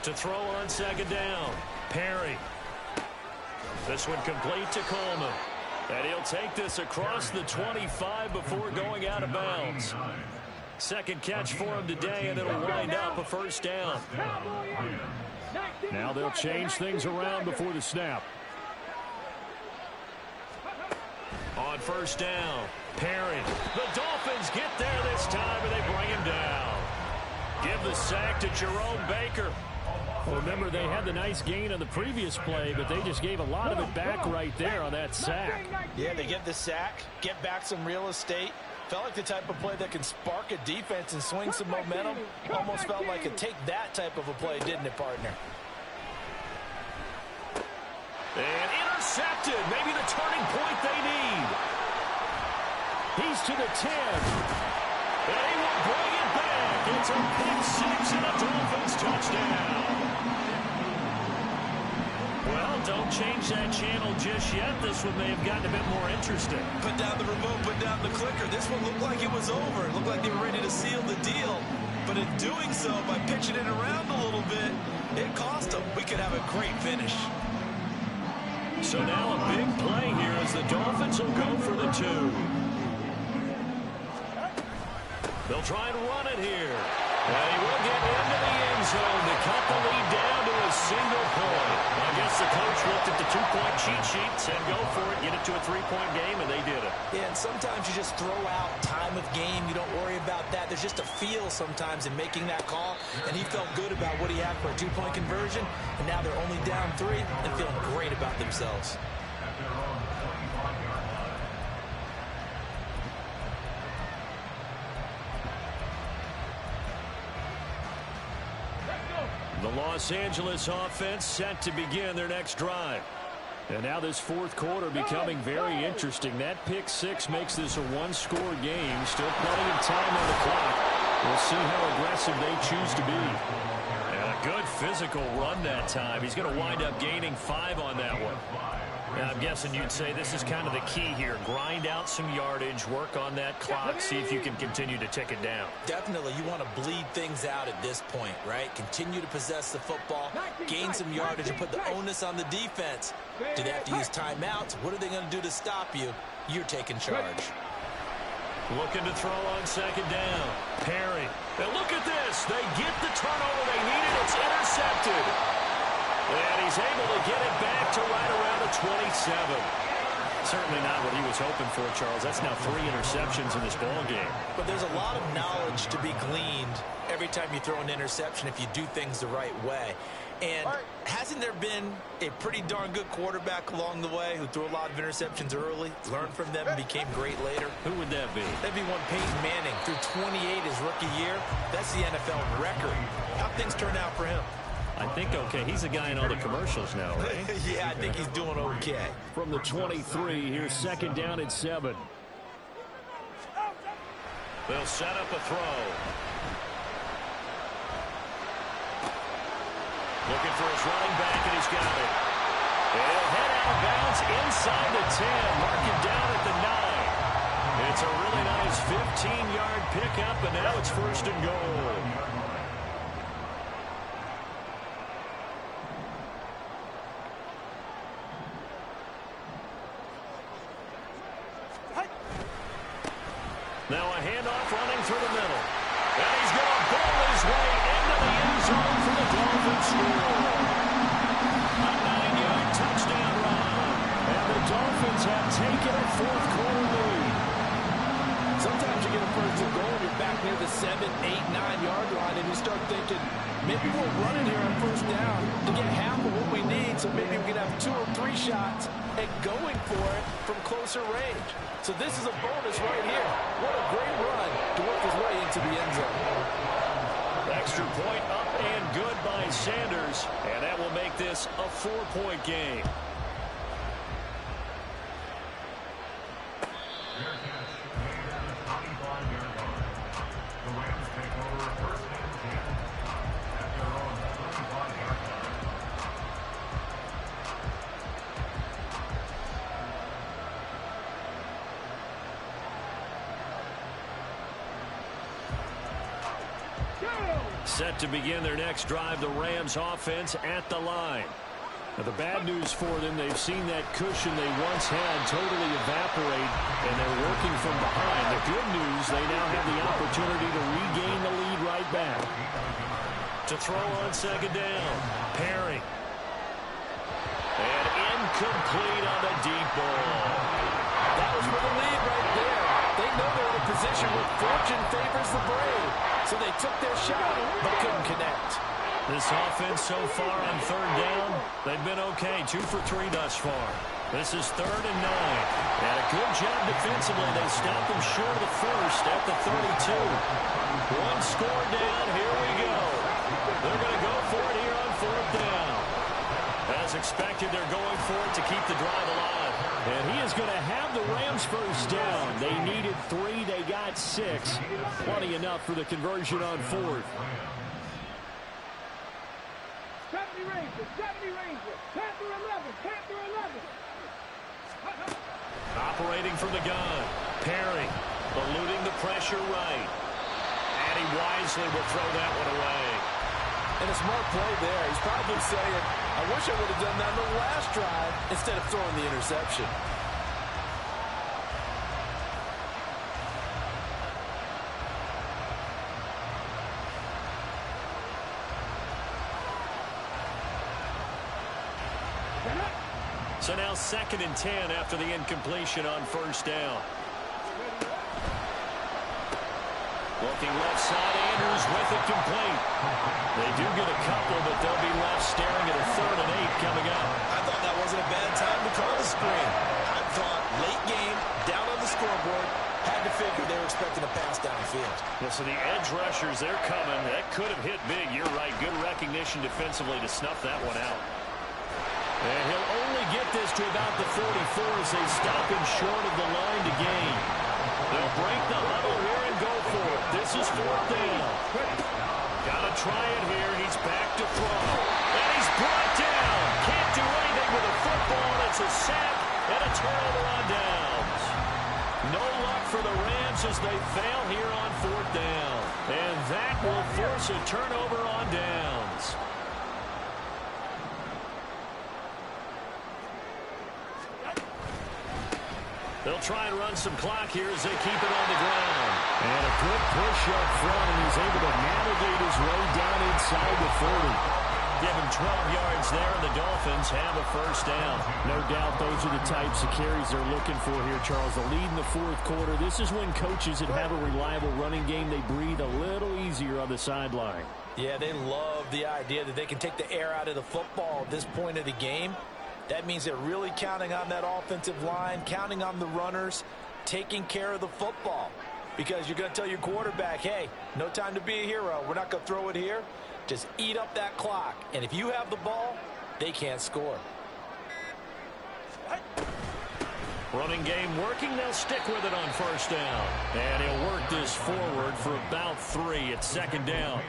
To throw on second down. Perry. This one complete to Coleman. And he'll take this across the 25 before going out of bounds. Second catch for him today, and it'll wind up a first down. Now they'll change things around before the snap. On first down, Perry. The Dolphins get there this time, and they bring him down. Give the sack to Jerome Baker. Well, remember, they had the nice gain on the previous play, but they just gave a lot of it back right there on that sack. Yeah, they get the sack, get back some real estate. Felt like the type of play that can spark a defense and swing some momentum. Almost felt like a take that type of a play, didn't it, partner? And intercepted. Maybe the turning point they need. He's to the 10. And he will bring it back. It's a pick six and a Dolphins touchdown. Well, don't change that channel just yet. This one may have gotten a bit more interesting. Put down the remote, put down the clicker. This one looked like it was over. It looked like they were ready to seal the deal. But in doing so, by pitching it around a little bit, it cost them. We could have a great finish. So now a big play here as the Dolphins will go for the 2. They'll try and run it here. And he will get into the end zone to cut the lead down to a single point. I guess the coach looked at the 2-point cheat sheet, said go for it, get it to a 3-point game, and they did it. Yeah, and sometimes you just throw out time of game. You don't worry about that. There's just a feel sometimes in making that call, and he felt good about what he had for a 2-point conversion, and now they're only down 3 and feeling great about themselves. The Los Angeles offense set to begin their next drive. And now this fourth quarter becoming very interesting. That pick six makes this a one-score game. Still plenty of time on the clock. We'll see how aggressive they choose to be. And a good physical run that time. He's going to wind up gaining 5 on that one. Now, I'm guessing you'd say this is kind of the key here. Grind out some yardage, work on that clock, see if you can continue to tick it down. Definitely, you want to bleed things out at this point, right? Continue to possess the football, gain some yardage, and put the onus on the defense. Do they have to use timeouts? What are they going to do to stop you? You're taking charge. Looking to throw on second down. Perry. Now look at this. They get the turnover they needed. It's intercepted. And he's able to get it back to right around the 27. Certainly not what he was hoping for, Charles. That's now 3 interceptions in this ball game. But there's a lot of knowledge to be gleaned every time you throw an interception if you do things the right way. And hasn't there been a pretty darn good quarterback along the way who threw a lot of interceptions early, learned from them, and became great later? Who would that be? That'd be one Peyton Manning. Threw 28 his rookie year. That's the NFL record. How'd things turn out for him? I think okay. He's a guy in all the commercials now, right? Yeah, I think he's doing okay. From the 23, here's second down and 7. They'll set up a throw. Looking for his running back, and he's got it. And he'll head out of bounds inside the 10. Mark him down at the 9. It's a really nice 15-yard pickup, and now it's first and goal. Now a handoff running through the middle. And he's going to ball his way into the end zone for the Dolphins score. A 9-yard touchdown run. And the Dolphins have taken a fourth quarter lead. Sometimes you get a first and goal, you're back near the 7, 8, 9-yard line, and you start thinking, maybe we'll run it here on first down to get half of what we need, so maybe we can have 2 or 3 shots and going for it from closer range. So this is a bonus right here. What a great run to work his way into the end zone. Extra point up and good by Sanders, and that will make this a 4-point game. Set to begin their next drive, the Rams offense at the line. Now, the bad news for them, they've seen that cushion they once had totally evaporate, and they're working from behind. The good news, they now have the opportunity to regain the lead right back. To throw on second down, Perry. And incomplete on the deep ball. That was for the lead right there. They know they're in a position where fortune favors the brave. So they took their shot, but couldn't connect. This offense so far on third down, they've been okay. 2 for 3 thus far. This is 3rd and 9. And a good job defensively. They stopped them short of the first at the 32. One score down. Here we go. They're going to go for it here on 4th down. As expected, they're going for it to keep the drive alive. And he is going to have the Rams first down. They needed 3. They got 6. Plenty enough for the conversion on 4th. 70 Rangers, 70 Rangers, Panther 11, Panther 11. Operating from the gun. Perry eluding the pressure right. And he wisely will throw that one away. And a smart play there. He's probably saying, I wish I would have done that on the last drive instead of throwing the interception. So now 2nd and 10 after the incompletion on first down. Looking left side, Andrews with it complete. They do get a couple, but they'll be left staring at a 3rd and 8 coming up. I thought that wasn't a bad time to call the screen. I thought late game, down on the scoreboard, had to figure they were expecting a pass downfield. Well, so the edge rushers, they're coming. That could have hit big. You're right. Good recognition defensively to snuff that one out. And he'll only get this to about the 44 as they stop him short of the line to gain. They'll break the huddle here and go for it. This is 4th down. Got to try it here. He's back to throw. And he's brought down. Can't do anything with a football. It's a sack and a turnover on downs. No luck for the Rams as they fail here on 4th down. And that will force a turnover on downs. They'll try and run some clock here as they keep it on the ground. And a good push up front, and he's able to navigate his way down inside the 40. Give him 12 yards there, and the Dolphins have a first down. No doubt those are the types of carries they're looking for here, Charles. The lead in the 4th quarter. This is when coaches that have a reliable running game, they breathe a little easier on the sideline. Yeah, they love the idea that they can take the air out of the football at this point of the game. That means they're really counting on that offensive line, counting on the runners, taking care of the football. Because you're going to tell your quarterback, hey, no time to be a hero. We're not going to throw it here. Just eat up that clock. And if you have the ball, they can't score. Running game working. They'll stick with it on first down. And he'll work this forward for about 3 at 2nd down.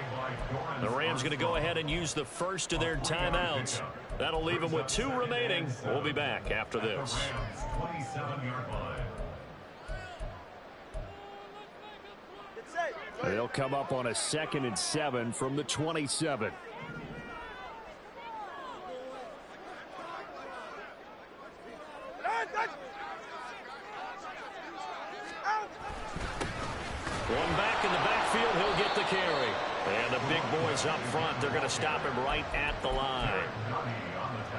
The Rams going to go ahead and use the first of their timeouts. That'll leave them with 2 remaining. We'll be back after this. They'll come up on a 2nd and 7 from the 27. One back in the backfield, he'll get the carry. And the big boys up front, they're going to stop him right at the line.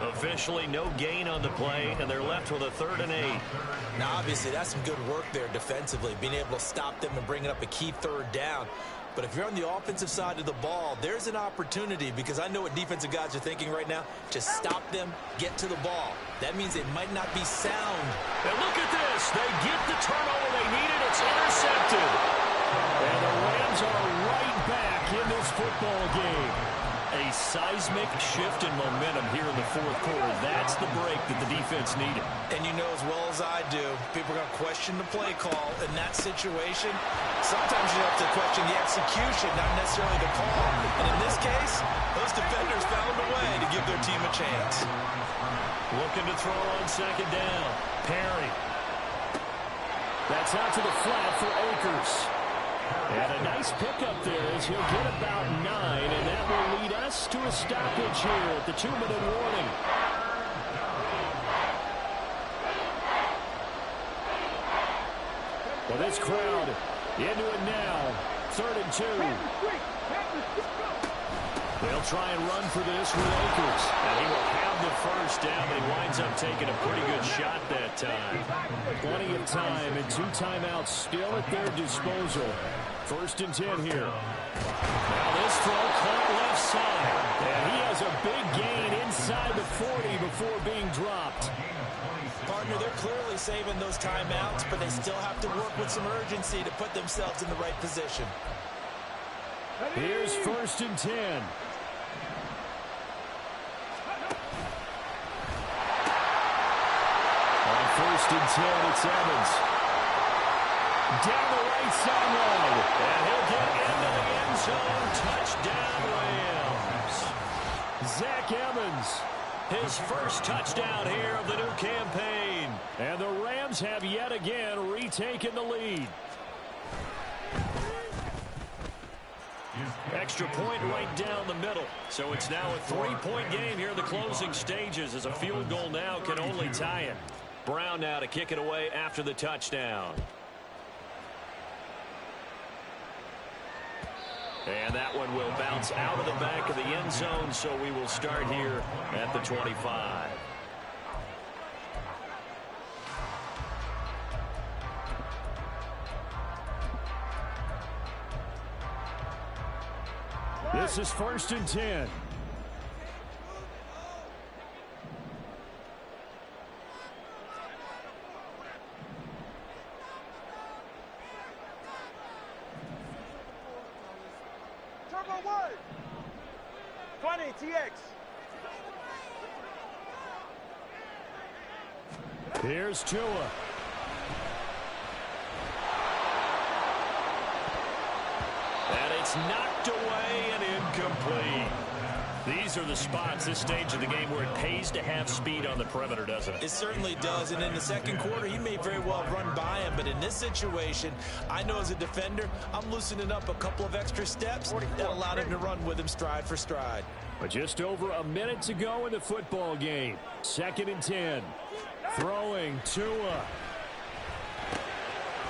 Officially no gain on the play, and they're left with a 3rd and 8. Now, obviously, that's some good work there defensively, being able to stop them and bringing up a key 3rd down. But if you're on the offensive side of the ball, there's an opportunity, because I know what defensive guys are thinking right now. Just stop them, get to the ball. That means it might not be sound. And look at this. They get the turnover they needed. It's intercepted. And the Rams are right back in this football game. A seismic shift in momentum here in the 4th quarter. That's the break that the defense needed. And you know as well as I do, people are going to question the play call in that situation. Sometimes you have to question the execution, not necessarily the call. And in this case, those defenders found a way to give their team a chance. Looking to throw on 2nd down. Perry. That's out to the flat for Akers. And a nice pickup there as he'll get about 9, and that will lead us to a stoppage here at the 2-minute warning. Well, this crowd into it now. 3rd and 2. They'll try and run for this with Akers. And he will have the first down, but he winds up taking a pretty good shot that time. Plenty of time and 2 timeouts still at their disposal. 1st and 10 here. Now this throw caught left side. And he has a big gain inside the 40 before being dropped. Partner, they're clearly saving those timeouts, but they still have to work with some urgency to put themselves in the right position. Here's 1st and 10. On 1st and 10, it's Evans. Down the right sideline. And he'll get into the end zone. Touchdown, Rams. Zach Evans. His first touchdown here of the new campaign. And the Rams have yet again retaken the lead. Extra point right down the middle. So it's now a 3-point game here in the closing stages as a field goal now can only tie it. Brown now to kick it away after the touchdown. And that one will bounce out of the back of the end zone, so we will start here at the 25. This is 1st and 10. Turbo 1. 20 TX. Here's Tua. And it's knocked away and incomplete. These are the spots, this stage of the game, where it pays to have speed on the perimeter, doesn't it? It certainly does, and in the second quarter, he may very well run by him, but in this situation, I know as a defender, I'm loosening up a couple of extra steps that allowed him to run with him stride for stride. But just over a minute to go in the football game. 2nd and 10. Throwing Tua.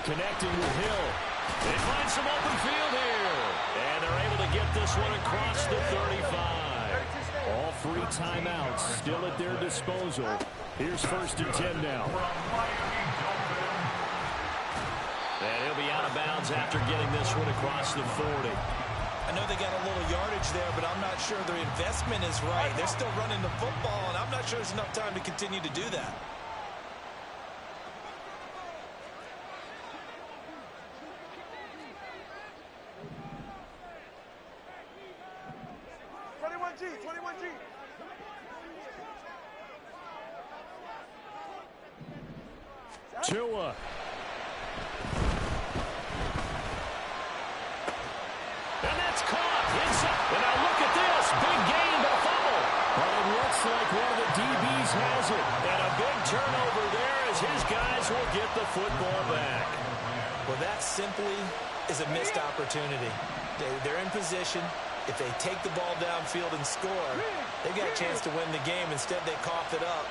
Connecting with Hill. They find some open field here. And they're able to get this one across the 35. All 3 timeouts still at their disposal. Here's 1st and 10 now. And he'll be out of bounds after getting this one across the 40. I know they got a little yardage there, but I'm not sure their investment is right. They're still running the football, and I'm not sure there's enough time to continue to do that. Tua. And that's caught inside. And now look at this. Big gain, but a fumble. Well, it looks like one of the DBs has it. And a big turnover there as his guys will get the football back. Well, that simply is a missed opportunity. They're in position. If they take the ball downfield and score, they've got a chance to win the game. Instead, they coughed it up.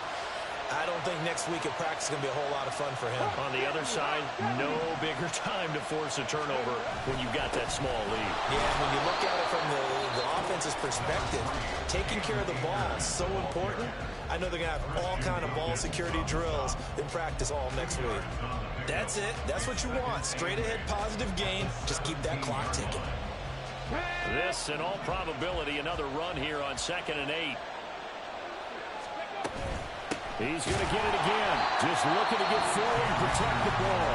I don't think next week at practice is going to be a whole lot of fun for him. On the other side, no bigger time to force a turnover when you've got that small lead. Yeah, when you look at it from the offense's perspective, taking care of the ball is so important. I know they're going to have all kind of ball security drills in practice all next week. That's it. That's what you want. Straight ahead positive gain. Just keep that clock ticking. This, in all probability, another run here on 2nd and 8. He's going to get it again. Just looking to get forward and protect the ball.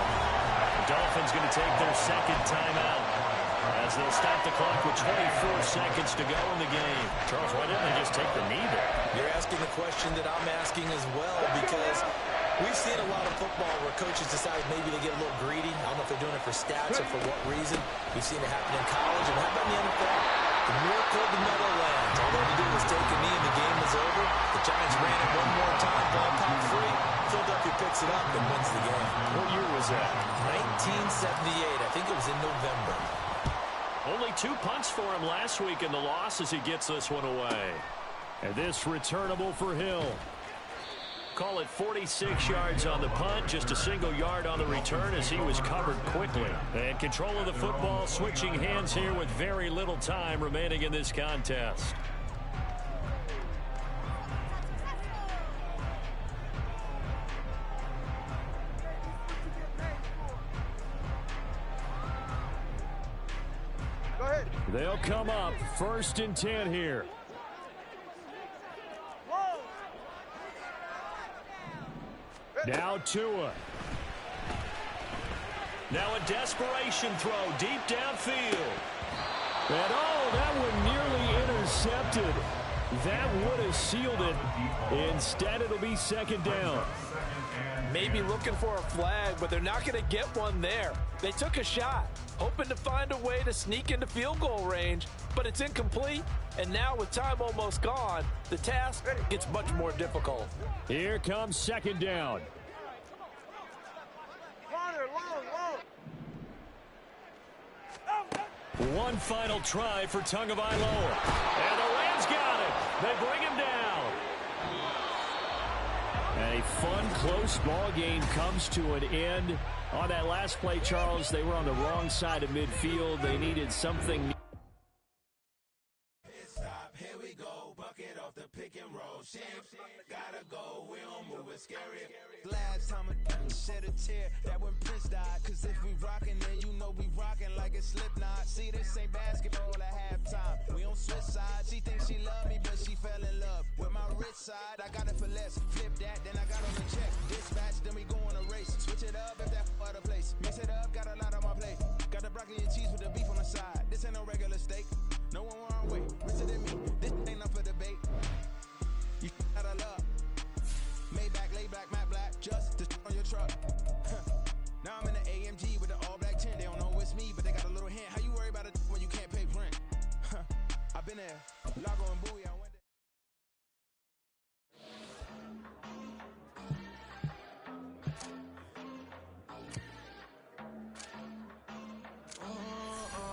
The Dolphins going to take their 2nd timeout as they'll stop the clock with 24 seconds to go in the game. Charles, why didn't they just take the knee there? You're asking the question that I'm asking as well, because we've seen a lot of football where coaches decide maybe they get a little greedy. I don't know if they're doing it for stats or for what reason. We've seen it happen in college, and how about in the NFL? The The miracle of the Meadowlands. All they had to do was take a knee and the game was over. The Giants ran it one more time. Ball popped free. Philadelphia picks it up and wins the game. What year was that? 1978. I think it was in November. Only 2 punts for him last week in the loss as he gets this one away. And this returnable for Hill. Call it 46 yards on the punt, just a single yard on the return as he was covered quickly. And control of the football switching hands here with very little time remaining in this contest. Go ahead. They'll come up 1st and 10 here. Now Tua. Now a desperation throw deep downfield. And that one nearly intercepted. That would have sealed it. Instead, it'll be 2nd down. Maybe looking for a flag, but they're not going to get one there. They took a shot, hoping to find a way to sneak into field goal range, but it's incomplete. And now with time almost gone, the task gets much more difficult. Here comes 2nd down. Corner, long. One final try for Tagovailoa. And the Rams got it. They bring him down. And a fun, close ball game comes to an end. On that last play, Charles, they were on the wrong side of midfield. They needed something. Stop, here we go. Bucket off the pick and roll. Shift, gotta go. We don't move it scary. Last time I shed a tear, that when Prince died. Cause if we rockin', then you know we rockin' like a Slipknot. See, this ain't basketball at halftime. We on switch sides. She thinks she love me, but she fell in love with my rich side. I got it for less. Flip that, then I got on the check. Dispatch, then we go on a race. Switch it up if that other place. Mix it up, got a lot on my plate. Got the broccoli and cheese with the beef on the side. This ain't no regular steak. No one wrong way. Richer than me. This ain't up for debate. You out of love. Maybach, lay back, matte black, just to on your truck. Now I'm in the AMG with the all black tint. They don't know it's me, but they got a little hint. How you worry about it when you can't pay rent? I've been there. Lago and Bowie, I went there.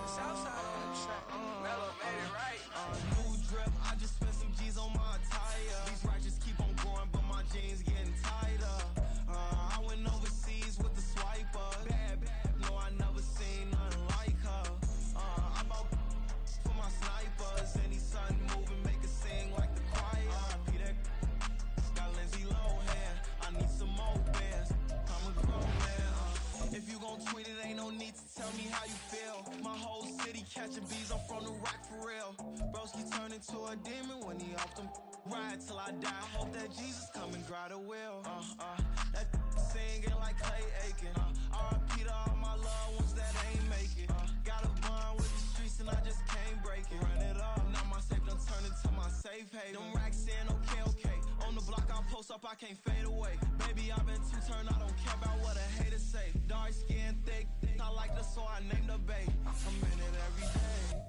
Southside on the track. Mellow made it right. New drip, I just spent some G's on my attire. These righteous keep on going, but my jeans getting tighter. I went overseas with the swiper. Bad, no, I never seen nothing like her. I bought for my snipers. Any sun moving, make it sing like the choir. Peter got Lindsay Lohan. I need some more bands. I'm a grown man. If you gon' tweet it, ain't no need to tell me how you feel. My whole city catching bees, I'm from the rock for real. Broski turned into a demon when he off them. Ride till I die, hope that Jesus come and grab the wheel. That singing like Clay Aiken. R.I.P. to all my loved ones that ain't make it. Got a bond with the streets and I just can't break it. Run it up, now my safe done turned into my safe haven. Them racks in, okay. On the block I post up, I can't fade away. Baby, I've been too turned, I don't care about what a hater say. Dark skin, thick, I like the so I named a babe. I'm in it every day.